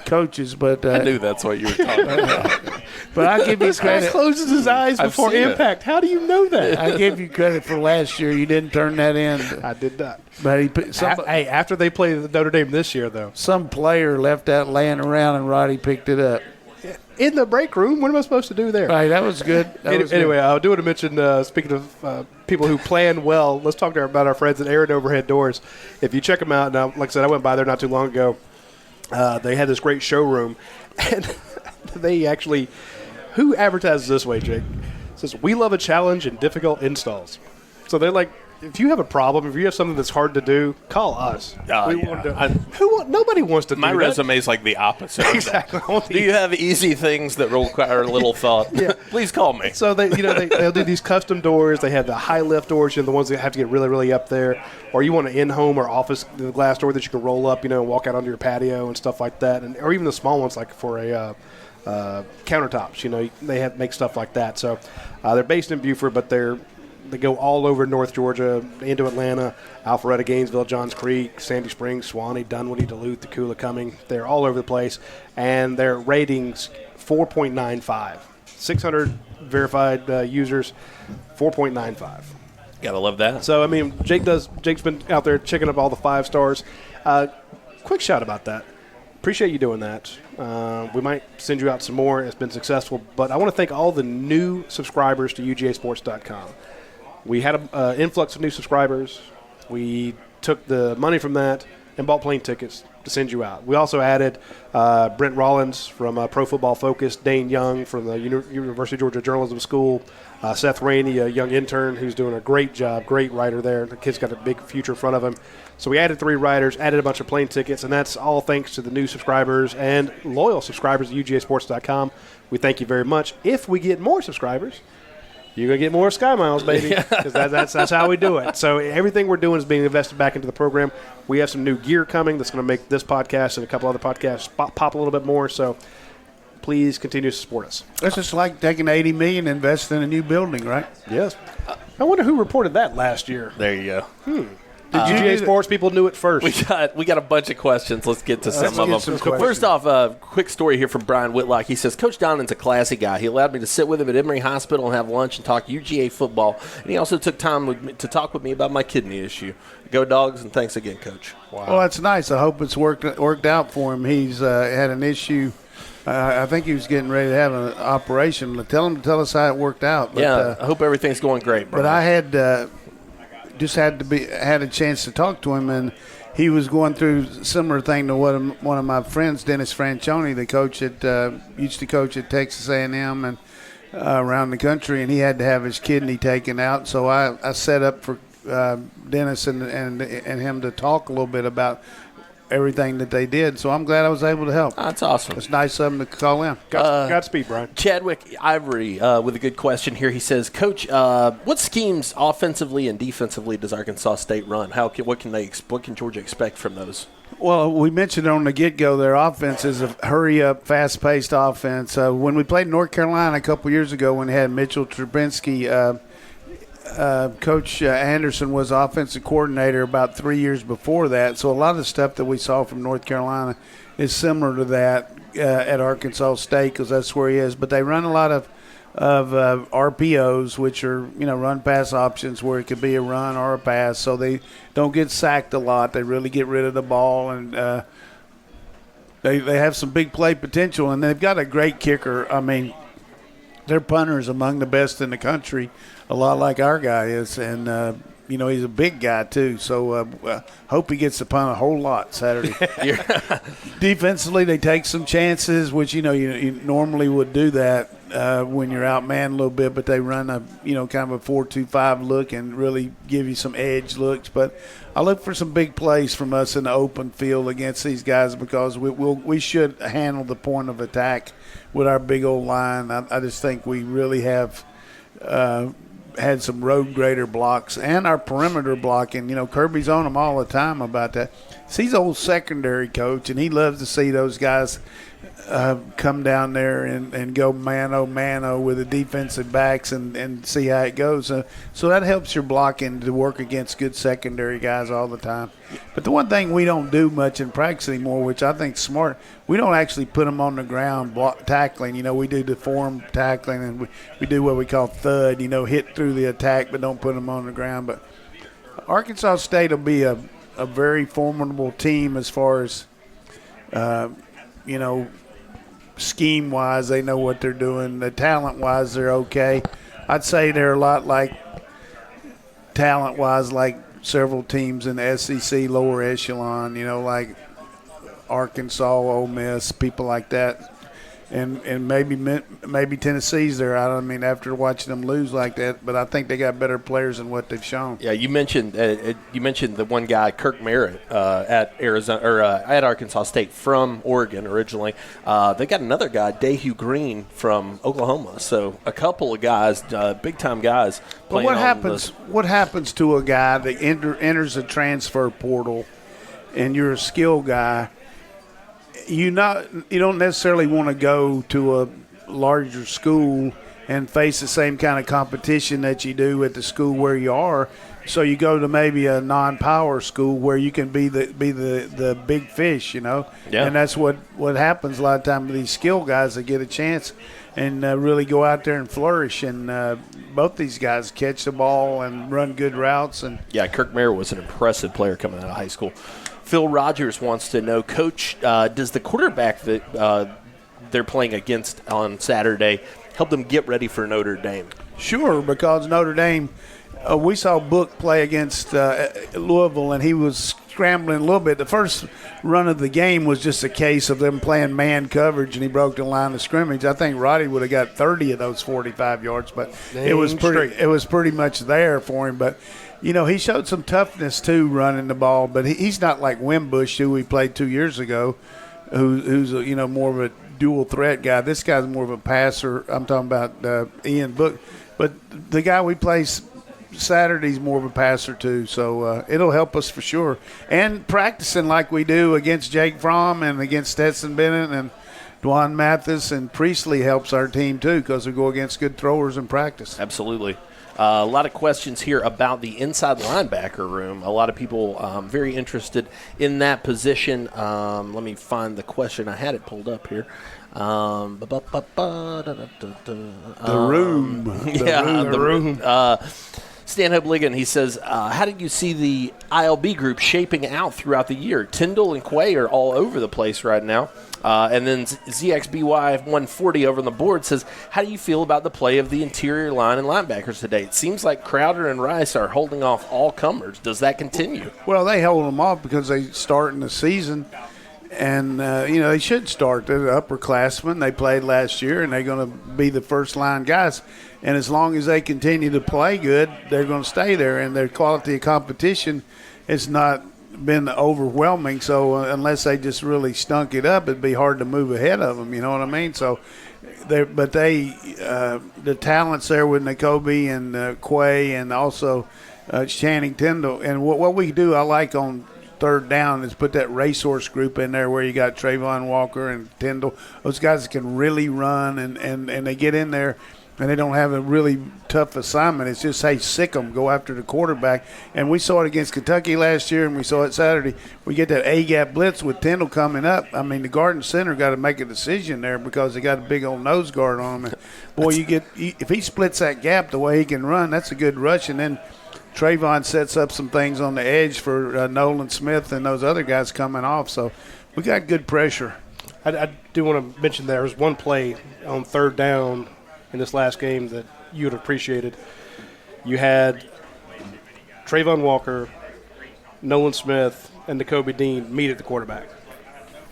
coaches. But I knew that's what you were talking about. But I give you credit. This guy closes his eyes before impact. How do you know that? I give you credit for last year. You didn't turn that in. I did not. But after they played Notre Dame this year, though, some player left that laying around and Radi picked it up. In the break room, what am I supposed to do there? Right, that was good. Anyway, I do want to mention, speaking of people who plan well, let's talk about our friends at Aaron Overhead Doors. If you check them out, now, like I said, I went by there not too long ago. They had this great showroom, and they actually – who advertises this way, Jake? It says, we love a challenge and difficult installs. So they're like, if you have a problem, if you have something that's hard to do, call us. Nobody wants to do that. My resume is like the opposite. Exactly. Do you have easy things that require a little thought? Yeah. Please call me. So they'll do these custom doors. They have the high lift doors, the ones that have to get really, really up there. Or you want an in-home or office glass door that you can roll up, and walk out onto your patio and stuff like that. Or even the small ones, like for a countertops. They make stuff like that. So they're based in Beaufort, but they go all over North Georgia, into Atlanta, Alpharetta, Gainesville, Johns Creek, Sandy Springs, Suwanee, Dunwoody, Duluth, Tacoma, Cumming. They're all over the place, and their ratings 4.95. 600 verified users, 4.95. Gotta love that. So Jake's been out there checking up all the 5 stars. Quick shout about that. Appreciate you doing that. We might send you out some more. It's been successful, but I want to thank all the new subscribers to UGASports.com. We had an influx of new subscribers. We took the money from that and bought plane tickets to send you out. We also added Brent Rollins from Pro Football Focus, Dane Young from the University of Georgia Journalism School, Seth Rainey, a young intern who's doing a great job, great writer there. The kid's got a big future in front of him. So we added 3 writers, added a bunch of plane tickets, and that's all thanks to the new subscribers and loyal subscribers at UGASports.com. We thank you very much. If we get more subscribers, you're going to get more Sky Miles, baby, because that's how we do it. So everything we're doing is being invested back into the program. We have some new gear coming that's going to make this podcast and a couple other podcasts pop a little bit more. So please continue to support us. That's just like taking $80 million and investing in a new building, right? Yes. I wonder who reported that last year. There you go. The UGA Sports people knew it first. We got a bunch of questions. Let's get to some of them. First off, a quick story here from Brian Whitlock. He says, Coach Donnan's a classy guy. He allowed me to sit with him at Emory Hospital and have lunch and talk UGA football. And he also took time to talk with me about my kidney issue. Go Dogs, and thanks again, Coach. Wow. Well, that's nice. I hope it's worked out for him. He's had an issue. I think he was getting ready to have an operation. Tell him to tell us how it worked out. But, I hope everything's going great, Brian. But I had had a chance to talk to him, and he was going through a similar thing to what one of my friends, Dennis Franchione, the coach used to coach at Texas A&M and around the country, and he had to have his kidney taken out. So I set up for Dennis and him to talk a little bit about everything that they did. So I'm glad I was able to help. That's awesome. It's nice of them to call in. Godspeed, Brian. Chadwick Ivory with a good question here. He says, Coach, what schemes offensively and defensively does Arkansas State run? What can Georgia expect from those? Well, we mentioned on the get-go their offense is a hurry-up, fast-paced offense. When we played North Carolina a couple years ago when they had Mitchell Trubinsky, Coach Anderson was offensive coordinator about 3 years before that. So a lot of the stuff that we saw from North Carolina is similar to that at Arkansas State because that's where he is. But they run a lot of RPOs, which are, run-pass options where it could be a run or a pass. So they don't get sacked a lot. They really get rid of the ball, and they have some big play potential. And they've got a great kicker. I mean, their punter is among the best in the country, a lot like our guy is. And, he's a big guy, too. So hope he gets to punt a whole lot Saturday. Defensively, they take some chances, which, you normally would do that when you're outmanned a little bit. But they run a, kind of a 4-2-5 look and really give you some edge looks. But I look for some big plays from us in the open field against these guys because we should handle the point of attack with our big old line. I just think we really have had some road grader blocks and our perimeter blocking. Kirby's on them all the time about that. He's old secondary coach, and he loves to see those guys come down there and go mano with the defensive backs and see how it goes. So that helps your blocking to work against good secondary guys all the time. But the one thing we don't do much in practice anymore, which I think is smart, we don't actually put them on the ground tackling. We do the form tackling, and we do what we call thud, hit through the attack but don't put them on the ground. But Arkansas State will be a very formidable team as far as, scheme-wise. They know what they're doing. The talent-wise, they're okay. I'd say they're a lot like talent-wise like several teams in the SEC lower echelon, like Arkansas, Ole Miss, people like that. And maybe Tennessee's there. I don't mean after watching them lose like that, but I think they got better players than what they've shown. Yeah, you mentioned the one guy, Kirk Merritt, at Arizona or at Arkansas State from Oregon originally. They got another guy, Dahue Green from Oklahoma. So a couple of guys, big time guys. But what happens to a guy that enters a transfer portal, and you're a skill guy? You don't necessarily want to go to a larger school and face the same kind of competition that you do at the school where you are. So you go to maybe a non-power school where you can be the big fish, Yeah. And that's what happens a lot of times with these skill guys that get a chance and really go out there and flourish. And both these guys catch the ball and run good routes. And yeah, Kirk Merritt was an impressive player coming out of high school. Phil Rogers wants to know, Coach, does the quarterback that they're playing against on Saturday help them get ready for Notre Dame? Sure, because Notre Dame, we saw Book play against Louisville, and he was scrambling a little bit. The first run of the game was just a case of them playing man coverage, and he broke the line of scrimmage. I think Radi would have got 30 of those 45 yards, but it was pretty much there for him. But he showed some toughness, too, running the ball. But he's not like Wimbush, who we played 2 years ago, who's more of a dual-threat guy. This guy's more of a passer. I'm talking about Ian Book. But the guy we play Saturday's more of a passer, too. So it'll help us for sure. And practicing like we do against Jake Fromm and against Stetson Bennett and Dwan Mathis and Priestley helps our team, too, because we go against good throwers in practice. Absolutely. A lot of questions here about the inside linebacker room. A lot of people very interested in that position. Let me find the question. I had it pulled up here. The room. The room. Stan Hobligan, he says, how did you see the ILB group shaping out throughout the year? Tyndall and Quay are all over the place right now. And then ZXBY140 over on the board says, how do you feel about the play of the interior line and linebackers today? It seems like Crowder and Rice are holding off all comers. Does that continue? Well, they hold them off because they start in the season. And, they should start. They're the upperclassmen. They played last year, and they're going to be the first-line guys. And as long as they continue to play good, they're going to stay there. And their quality of competition has not been overwhelming. So unless they just really stunk it up, it'd be hard to move ahead of them. You know what I mean? So, the talents there with Nakobe and Quay and also Channing Tyndall. And what we do, I like on third down, is put that racehorse group in there where you got Trayvon Walker and Tyndall. Those guys can really run, and they get in there, and they don't have a really tough assignment. It's just, hey, sick them, go after the quarterback. And we saw it against Kentucky last year, and we saw it Saturday. We get that A-gap blitz with Tyndall coming up. I mean, the guard and center got to make a decision there because they got a big old nose guard on them. And boy, if he splits that gap the way he can run, that's a good rush. And then Trayvon sets up some things on the edge for Nolan Smith and those other guys coming off. So we got good pressure. I do want to mention there was one play on third down in this last game that you would have appreciated. You had Trayvon Walker, Nolan Smith, and Nakobe Dean meet at the quarterback.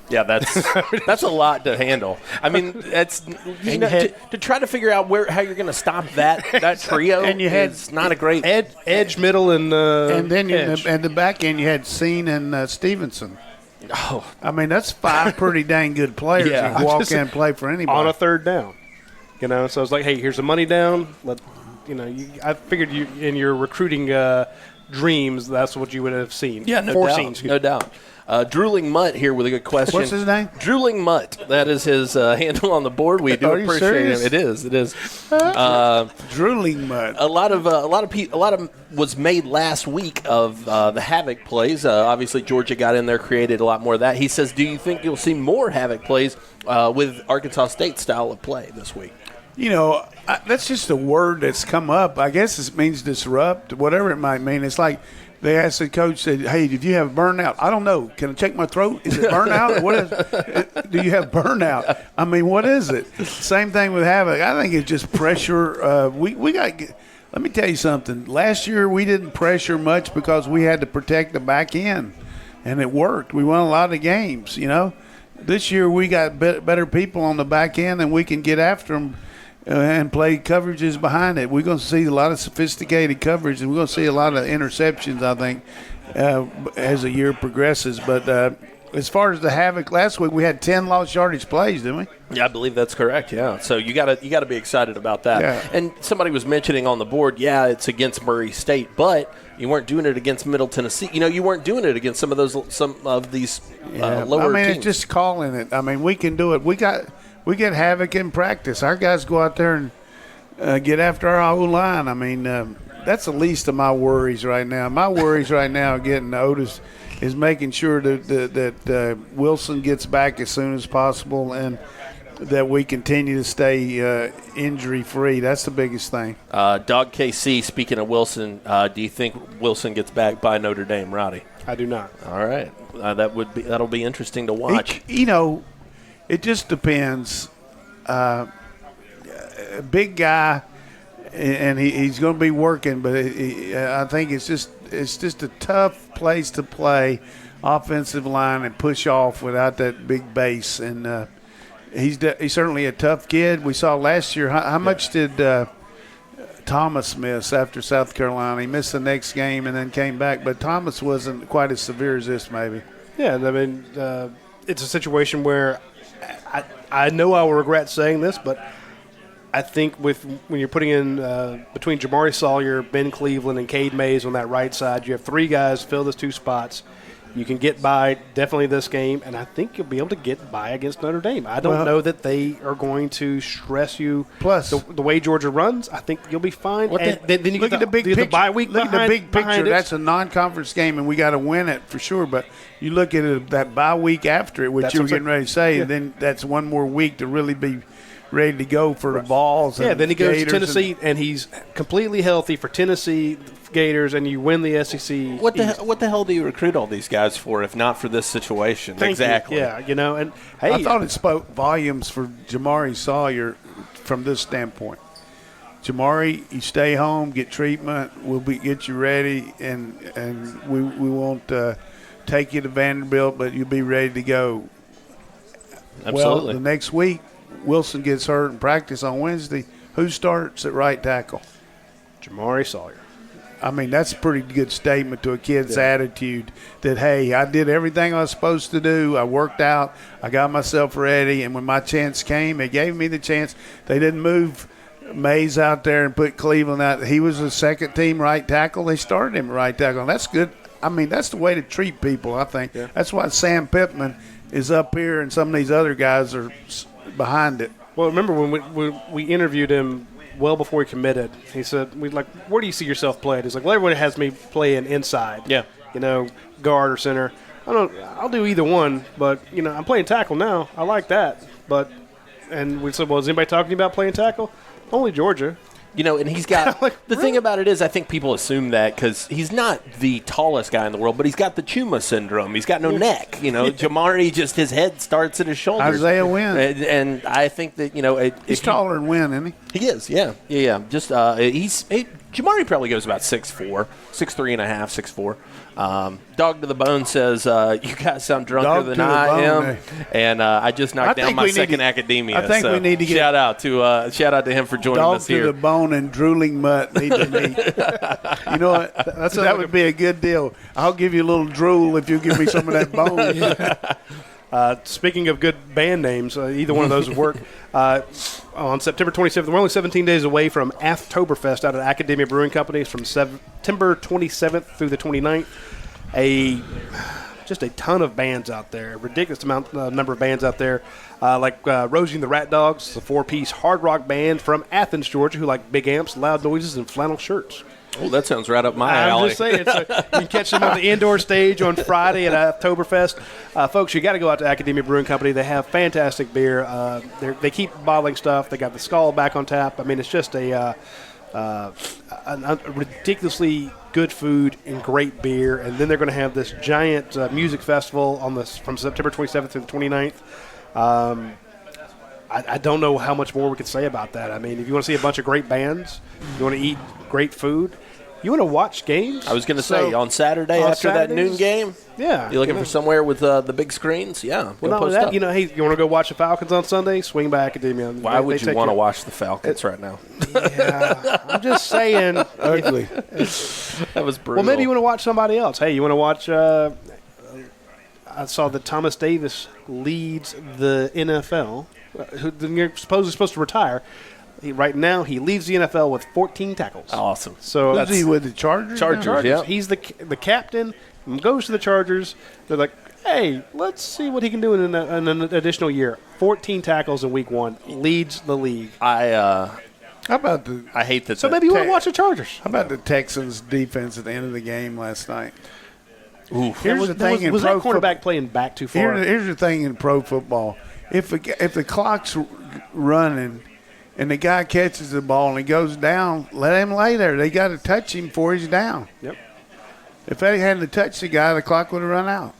Yeah, that's a lot to handle. I mean, that's to try to figure out how you're going to stop that trio. And you had not a great edge, middle, and then edge. and the back end you had Scene and Stevenson. Oh, I mean, that's 5 pretty dang good players Yeah. who can walk in and play for anybody on a third down. So I was like, hey, here's the money down. I figured you in your recruiting dreams, that's what you would have seen. Yeah, no doubt. Drooling Mutt here with a good question. What's his name? Drooling Mutt. That is his handle on the board. We do appreciate him. It is. Drooling Mutt. A lot of was made last week of the Havoc plays. Obviously, Georgia got in there, created a lot more of that. He says, do you think you'll see more Havoc plays with Arkansas State style of play this week? That's just a word that's come up. I guess it means disrupt, whatever it might mean. It's like they asked the coach, said, hey, did you have burnout? I don't know. Can I check my throat? Is it burnout? What is? Do you have burnout? I mean, what is it? Same thing with Havoc. I think it's just pressure. We got – let me tell you something. Last year we didn't pressure much because we had to protect the back end, and it worked. We won a lot of games, This year we got better people on the back end, and we can get after them and play coverages behind it. We're going to see a lot of sophisticated coverage, and we're going to see a lot of interceptions, I think, as the year progresses. But as far as the Havoc, last week we had 10 lost yardage plays, didn't we? Yeah, I believe that's correct. Yeah, so you got to be excited about that. Yeah. And somebody was mentioning on the board, it's against Murray State, but you weren't doing it against Middle Tennessee. You weren't doing it against some of these lower teams. It's just calling it. I mean, we can do it. We get Havoc in practice. Our guys go out there and get after our O-line. I mean, that's the least of my worries right now. My worries right now getting Otis is making sure that Wilson gets back as soon as possible and that we continue to stay injury-free. That's the biggest thing. Dog KC, speaking of Wilson, do you think Wilson gets back by Notre Dame, Roddy? I do not. All right. That'll be interesting to watch. It just depends. A big guy, and he's going to be working, but I think it's just a tough place to play offensive line and push off without that big base. And he's certainly a tough kid. We saw last year how much did Thomas miss after South Carolina? He missed the next game and then came back, but Thomas wasn't quite as severe as this maybe. Yeah, I mean, it's a situation where I know I will regret saying this, but I think when you're putting in between Jamari Sawyer, Ben Cleveland, and Cade Mays on that right side, you have 3 guys fill those 2 spots. You can get by definitely this game, and I think you'll be able to get by against Notre Dame. I don't know that they are going to stress you. Plus, the way Georgia runs, I think you'll be fine. Then you look at the big picture. Bye week look at the big picture. It. That's a non-conference game, and we got to win it for sure. But you look at that bye week after it, which you were getting ready to say, and then that's one more week to really be ready to go for the balls. Yeah, and then he goes to Gators Tennessee, and he's completely healthy for Tennessee Gators, and you win the SEC. What the hell do you recruit all these guys for if not for this situation? Thank exactly. You. Yeah, and hey, I thought it spoke volumes for Jamari Sawyer from this standpoint. Jamari, you stay home, get treatment. We'll get you ready, and we won't take you to Vanderbilt, but you'll be ready to go. Absolutely. Well, the next week, Wilson gets hurt in practice on Wednesday. Who starts at right tackle? Jamari Sawyer. I mean, that's a pretty good statement to a kid's attitude that, hey, I did everything I was supposed to do. I worked out. I got myself ready. And when my chance came, they gave me the chance. They didn't move Mays out there and put Cleveland out. He was a second-team right tackle. They started him at right tackle. And that's good. I mean, that's the way to treat people, I think. Yeah. That's why Sam Pittman is up here and some of these other guys are behind it. Well, remember when we interviewed him well before he committed, he said, where do you see yourself playing? He's like, well, everyone has me playing inside. Yeah. Guard or center. I'll do either one, but, I'm playing tackle now. I like that. And we said, well, is anybody talking to you about playing tackle? Only Georgia. And he's got the thing about it is I think people assume that because he's not the tallest guy in the world, but he's got the Chuma syndrome. He's got no neck. Jamari just his head starts at his shoulders. Isaiah Wynn. And I think that, he's taller than Wynn, isn't he? He is, yeah. Just Jamari probably goes about 6'4", 6'3 and a half, 6'4". Dog to the Bone says, you guys sound drunker than I am. And I just knocked down my second academia. I think we need to get shout out to him for joining us here. Dog to the Bone and Drooling Mutt need to meet. You know what? That would be a good deal. I'll give you a little drool if you give me some of that bone. Speaking of good band names, either one of those would work. On September 27th, we're only 17 days away from Aftoberfest out at Academia Brewing Company. It's from September 27th through the 29th. Just a ton of bands out there, a ridiculous number of bands out there, like Rosie and the Rat Dogs, the 4-piece hard rock band from Athens, Georgia, who like big amps, loud noises, and flannel shirts. Oh, that sounds right up my alley. I'm just saying. You can catch them on the indoor stage on Friday at Oktoberfest. Folks, you got to go out to Academia Brewing Company. They have fantastic beer. They keep bottling stuff. They got the Skull back on tap. I mean, it's just a ridiculously good food and great beer. And then they're going to have this giant music festival from September 27th to the 29th. I don't know how much more we could say about that. I mean, if you want to see a bunch of great bands, you want to eat great food, you want to watch games. I was going to say, on Saturday after Saturdays, that noon game, yeah, you're looking for somewhere with the big screens? Yeah. Well, not only that, hey, you want to go watch the Falcons on Sunday? Swing by Academia. Why would you want to watch the Falcons right now? Yeah, I'm just saying. Ugly. That was brutal. Well, maybe you want to watch somebody else. Hey, you want to watch I saw that Thomas Davis leads the NFL. You're supposed to retire. Right now, he leads the NFL with 14 tackles. Awesome. So is he with the Chargers? Chargers, yeah. He's the captain. Goes to the Chargers. They're like, hey, let's see what he can do in an additional year. 14 tackles in week 1. Leads the league. How about I hate that. So maybe you want to watch the Chargers. How about the Texans' defense at the end of the game last night? Ooh. Here's the thing: was that cornerback playing back too far? Here's the thing in pro football: if the clock's running and the guy catches the ball and he goes down, let him lay there. They got to touch him before he's down. Yep. If they hadn't touched the guy, the clock would have run out.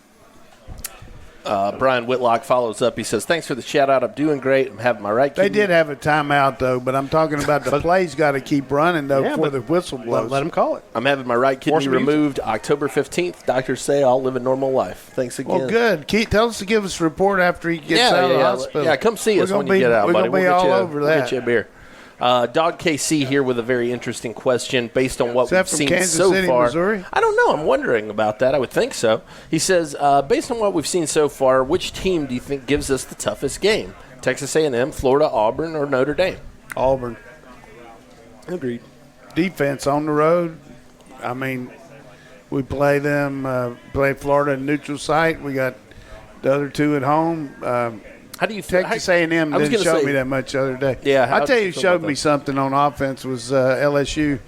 Brian Whitlock follows up. He says, thanks for the shout-out. I'm doing great. I'm having my right. They did have a timeout, though, but I'm talking about the play's got to keep running, though, before the whistle blows. Let them call it. I'm having my right kidney removed October 15th. Doctors say I'll live a normal life. Thanks again. Well, good. Tell us to give us a report after he gets out of the hospital. Yeah, come see us when you get out, buddy. We're going to be all over that. We'll get you a beer. Dog KC here with a very interesting question based on what we've seen Kansas so City, far. Missouri? I don't know. I'm wondering about that. I would think so. He says, based on what we've seen so far, which team do you think gives us the toughest game? Texas A&M, Florida, Auburn, or Notre Dame? Auburn. Agreed. Defense on the road. I mean, we play them, play Florida in neutral site. We got the other two at home. How do you feel? Texas A&M didn't show me that much the other day. Yeah, I tell you, who showed me something on offense was LSU.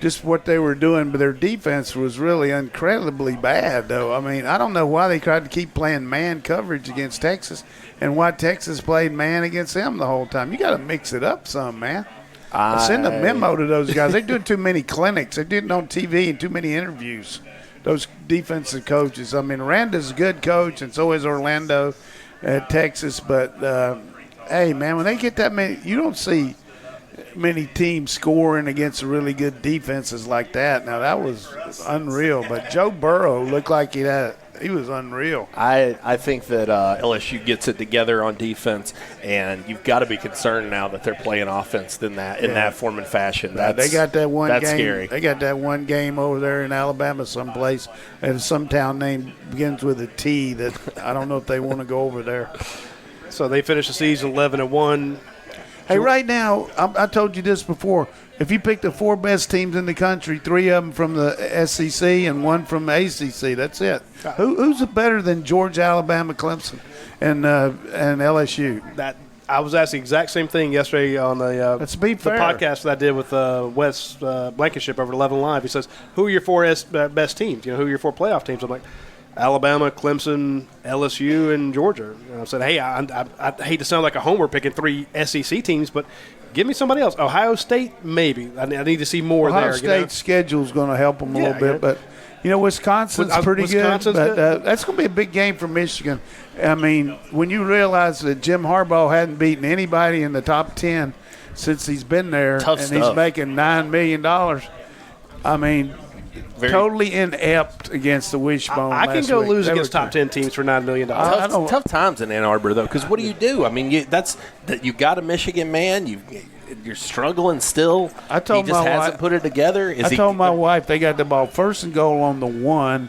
just what they were doing, but their defense was really incredibly bad, though. I mean, I don't know why they tried to keep playing man coverage against Texas and why Texas played man against them the whole time. You got to mix it up some, man. Send a memo to those guys. They're doing too many clinics. They're doing it on TV and too many interviews, those defensive coaches. I mean, Aranda's a good coach, and so is Orlando at Texas. But, hey, man, when they get that many, you don't see many teams scoring against really good defenses like that. Now, that was unreal. But Joe Burrow looked like he was unreal. I think that LSU gets it together on defense, and you've got to be concerned now that they're playing offense in that form and fashion. They got that one that's game. Scary. They got that one game over there in Alabama someplace, and some town name begins with a T that I don't know if they want to go over there. So they finished the season 11-1. Hey, right now, I told you this before. If you pick the 4 best teams in the country, 3 of them from the SEC and 1 from the ACC, that's it. Who's better than Georgia, Alabama, Clemson, and LSU? That I was asked the exact same thing yesterday on the podcast that I did with Wes Blankenship over at 11 Live. He says, "Who are your 4 best teams? Who are your 4 playoff teams?" I'm like, Alabama, Clemson, LSU, and Georgia. And I said, hey, I hate to sound like a homer picking 3 SEC teams, but give me somebody else. Ohio State, maybe. I need to see more Ohio there. State's schedule is going to help them a little bit, but Wisconsin's pretty good. But that's going to be a big game for Michigan. I mean, when you realize that Jim Harbaugh hadn't beaten anybody in the top 10 since he's been there, he's making $9 million. I mean, totally inept against the wishbone. I can go lose against top 10 teams for $9 million. Tough times in Ann Arbor, though, because what do you do? I mean, you got a Michigan man. You're struggling still. I told he just hasn't put it together. I told my wife they got the ball first and goal on the 1,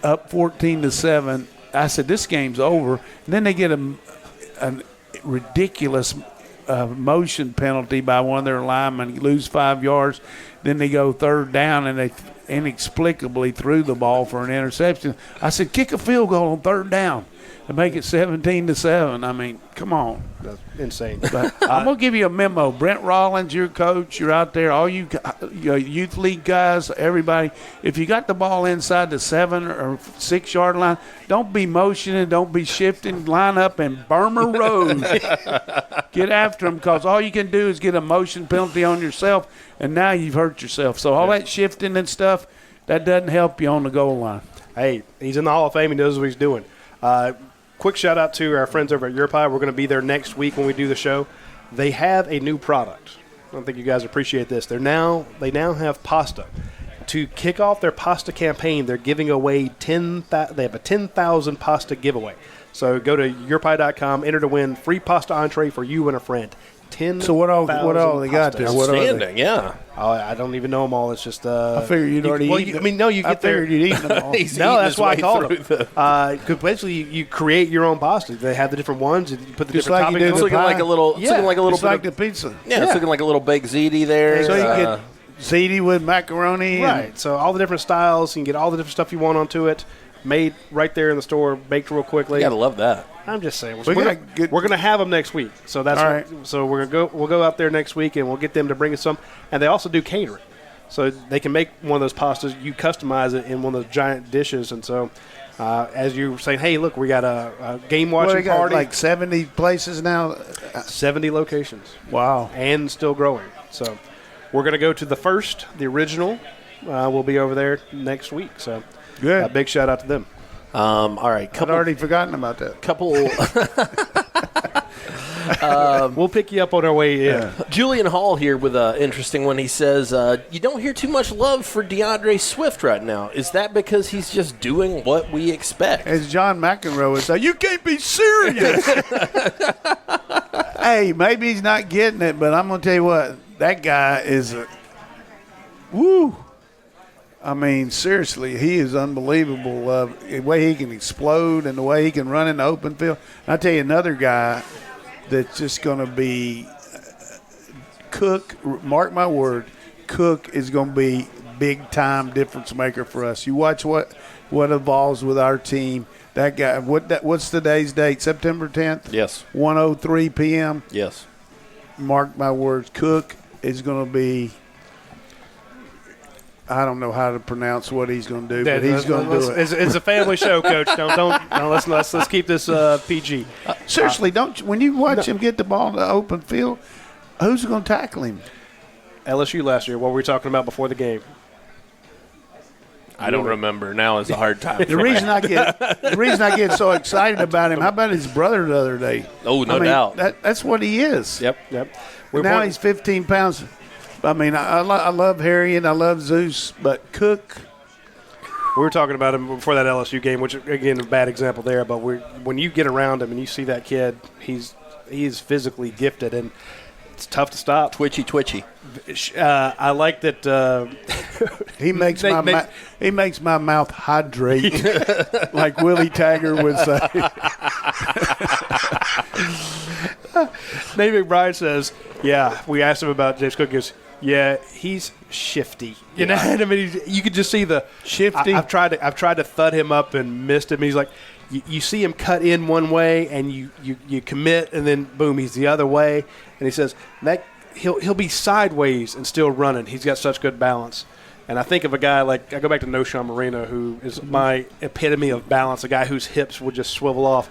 up 14-7. I said this game's over. And then they get a ridiculous motion penalty by one of their linemen, lose 5 yards. Then they go 3rd down and they inexplicably threw the ball for an interception. I said, kick a field goal on 3rd down and make it 17-7. I mean, come on. That's insane. But I'm going to give you a memo. Brent Rollins, your coach, you're out there, all you youth league guys, everybody. If you got the ball inside the 7 or 6 yard line, don't be motioning, don't be shifting. Line up and Burmer Road. Get after them, because all you can do is get a motion penalty on yourself, and now you've hurt yourself. So all that shifting and stuff, that doesn't help you on the goal line. Hey, he's in the Hall of Fame. He knows what he's doing. Quick shout out to our friends over at Your Pie. We're going to be there next week when we do the show. They have a new product. I don't think you guys appreciate this. They now have pasta. To kick off their pasta campaign, they're giving away they have a 10,000 pasta giveaway. So go to yourpie.com, enter to win free pasta entree for you and a friend. 10. So what all they got there? What Outstanding, yeah. Oh, I don't even know them all. It's just I figured you'd already eaten them. I mean, no, you get there. I figured you'd eaten them all. No, that's why I called them. Because basically, you create your own pasta. They have the different ones. And you put the Just different like you toppings. do It's looking like a little. It's looking like a little Just bit like of, the pizza. yeah, it's looking like a little baked ziti there. So you get ziti with macaroni. Right. So all the different styles. You can get all the different stuff you want onto it. Made right there in the store, baked real quickly. You gotta love that. I'm just saying, We're going to have them next week. So that's all right. So we'll go out there next week and we'll get them to bring us some. And they also do catering, so they can make one of those pastas. You customize it in one of those giant dishes, and so as you were saying, hey, look, we got a game watching party. Like 70 places now. 70 locations. Wow. And still growing. So we're going to go to the original. We'll be over there next week. So good. A big shout out to them. All right, I'd already forgotten about that. We'll pick you up on our way in. Julian Hall here with an interesting one. He says, you don't hear too much love for DeAndre Swift right now. Is that because he's just doing what we expect? As John McEnroe would say, you can't be serious. Hey, maybe he's not getting it, but I'm going to tell you what, that guy is woo. I mean, seriously, he is unbelievable. The way he can explode and the way he can run in the open field. And I'll tell you another guy that's just going to be Cook. Mark my word, Cook is going to be big-time difference maker for us. You watch what evolves with our team. That guy, what's today's date? September 10th? Yes. 1:03 p.m.? Yes. Mark my words, Cook is going to be I don't know how to pronounce what he's going to do, but he's going to do it. It's a family show, Coach. Let's keep this PG. Seriously, when you watch him get the ball in the open field, who's going to tackle him? LSU last year. What were we talking about before the game? I don't remember. Now is a hard time. The reason I get so excited about him. How about his brother the other day? Oh, no doubt. That's what he is. Yep. Now he's 15 pounds. I mean, I love Harry and I love Zeus, but Cook. We were talking about him before that LSU game, which again a bad example there. But when you get around him and you see that kid, he's physically gifted and it's tough to stop. Twitchy. I like that. He makes my mouth hydrate, like Willie Taggart would say. Nate McBride says, "Yeah." We asked him about James Cook. He goes, "Yeah, he's shifty." You know, I mean, you could just see the shifty. I've tried to thud him up and missed him. He's like, you see him cut in one way and you commit, and then boom, he's the other way. And he says that he'll be sideways and still running. He's got such good balance. And I think of a guy like, I go back to Noshawn Marino, who is my epitome of balance, a guy whose hips would just swivel off.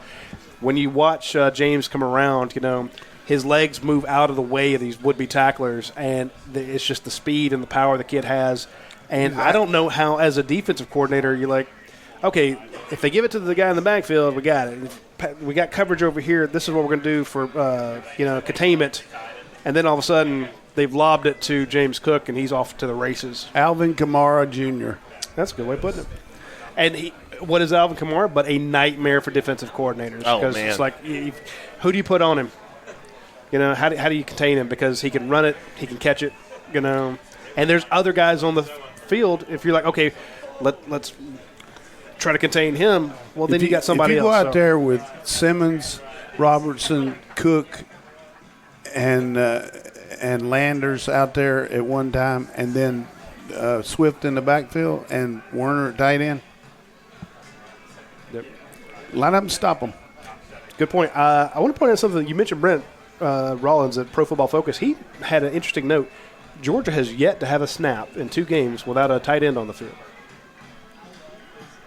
When you watch James come around, you know, his legs move out of the way of these would-be tacklers, and it's just the speed and the power the kid has. And I don't know how, as a defensive coordinator, you're like, okay, if they give it to the guy in the backfield, we got it. We got coverage over here. This is what we're going to do for, containment. And then all of a sudden, they've lobbed it to James Cook, and he's off to the races. Alvin Kamara Jr. That's a good way of putting it. And what is Alvin Kamara but a nightmare for defensive coordinators? Oh, because man. It's like, who do you put on him? You know, how do you contain him? Because he can run it, he can catch it, you know. And there's other guys on the field. If you're like, okay, let's try to contain him, well, then you got somebody else. If you go out there with Simmons, Robertson, Cook, and Landers out there at one time, and then Swift in the backfield and Werner at tight end, line up and stop them. Good point. I want to point out something. You mentioned Brent Rollins at Pro Football Focus. He had an interesting note. Georgia has yet to have a snap in 2 games without a tight end on the field.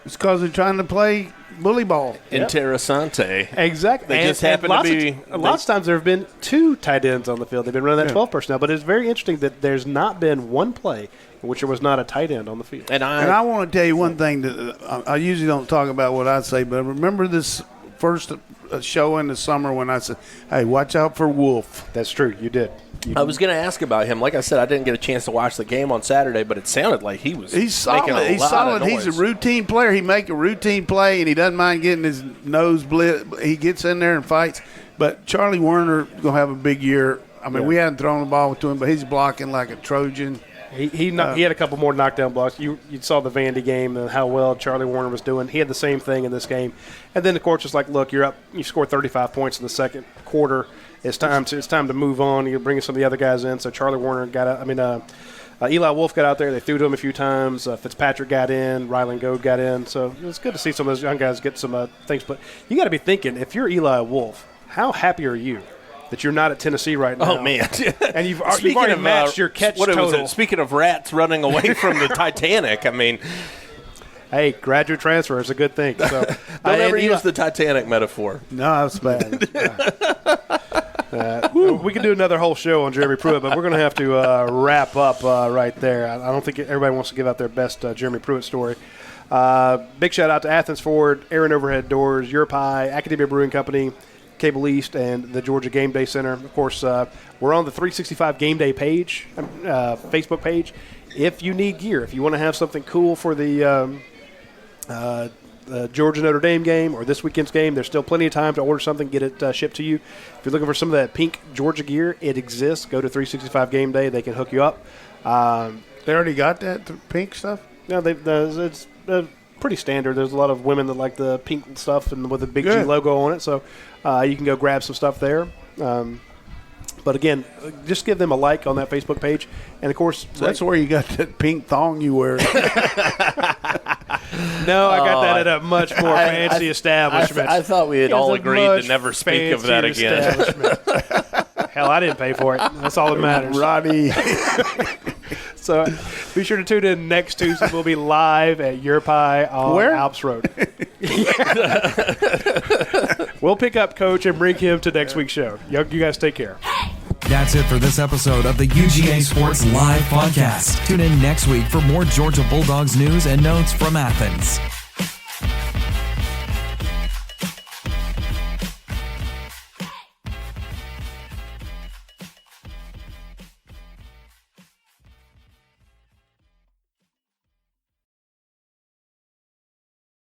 It's because they're trying to play bully ball. Interessante. Exactly. They just happen to be – lots of times there have been 2 tight ends on the field. They've been running that 12 personnel. But it's very interesting that there's not been one play in which there was not a tight end on the field. And I want to tell you one thing that I usually don't talk about what I say, but remember this first show in the summer when I said, hey, watch out for Wolf. That's true. You did. I was going to ask about him. Like I said, I didn't get a chance to watch the game on Saturday, but it sounded like he was He's solid. making a He's lot solid. of noise. He's a routine player. He make a routine play, and he doesn't mind getting his nose blit. He gets in there and fights. But Charlie Werner going to have a big year. I mean, we hadn't thrown the ball to him, but he's blocking like a Trojan. He had a couple more knockdown blocks. You saw the Vandy game and how well Charlie Warner was doing. He had the same thing in this game. And then the coach was like, look, you're up. You scored 35 points in the second quarter. It's time to move on. You're bringing some of the other guys in. So Charlie Warner got out. Eli Wolf got out there. They threw to him a few times. Fitzpatrick got in. Ryland Goad got in. So it's good to see some of those young guys get some things. But you got to be thinking, if you're Eli Wolf, how happy are you that you're not at Tennessee right now? Oh, man. And you've already matched your catch total. Speaking of rats running away from the Titanic, I mean. Hey, graduate transfer is a good thing. So don't ever use the Titanic metaphor. No, that's bad. We could do another whole show on Jeremy Pruitt, but we're going to have to wrap up right there. I don't think everybody wants to give out their best Jeremy Pruitt story. Big shout out to Athens Ford, Aaron Overhead Doors, Your Pie, Academia Brewing Company, Cable East, and the Georgia Game Day Center. Of course, we're on the 365 Game Day page, Facebook page. If you need gear, if you want to have something cool for the Georgia Notre Dame game or this weekend's game, there's still plenty of time to order something, get it shipped to you. If you're looking for some of that pink Georgia gear, it exists. Go to 365 Game Day. They can hook you up. They already got that, the pink stuff? No, it's pretty standard. There's a lot of women that like the pink stuff and with the big G logo on it, so you can go grab some stuff there. But again, just give them a like on that Facebook page. And, of course, so that's where you got that pink thong you wear. No, I got that at a much more fancy establishment. I thought we had all agreed to never speak of that again. Hell, I didn't pay for it. That's all that matters. Radi. So be sure to tune in next Tuesday. We'll be live at Your Pie on Where? Alps Road. We'll pick up Coach and bring him to next week's show. You guys take care. That's it for this episode of the UGA Sports Live Podcast. Tune in next week for more Georgia Bulldogs news and notes from Athens.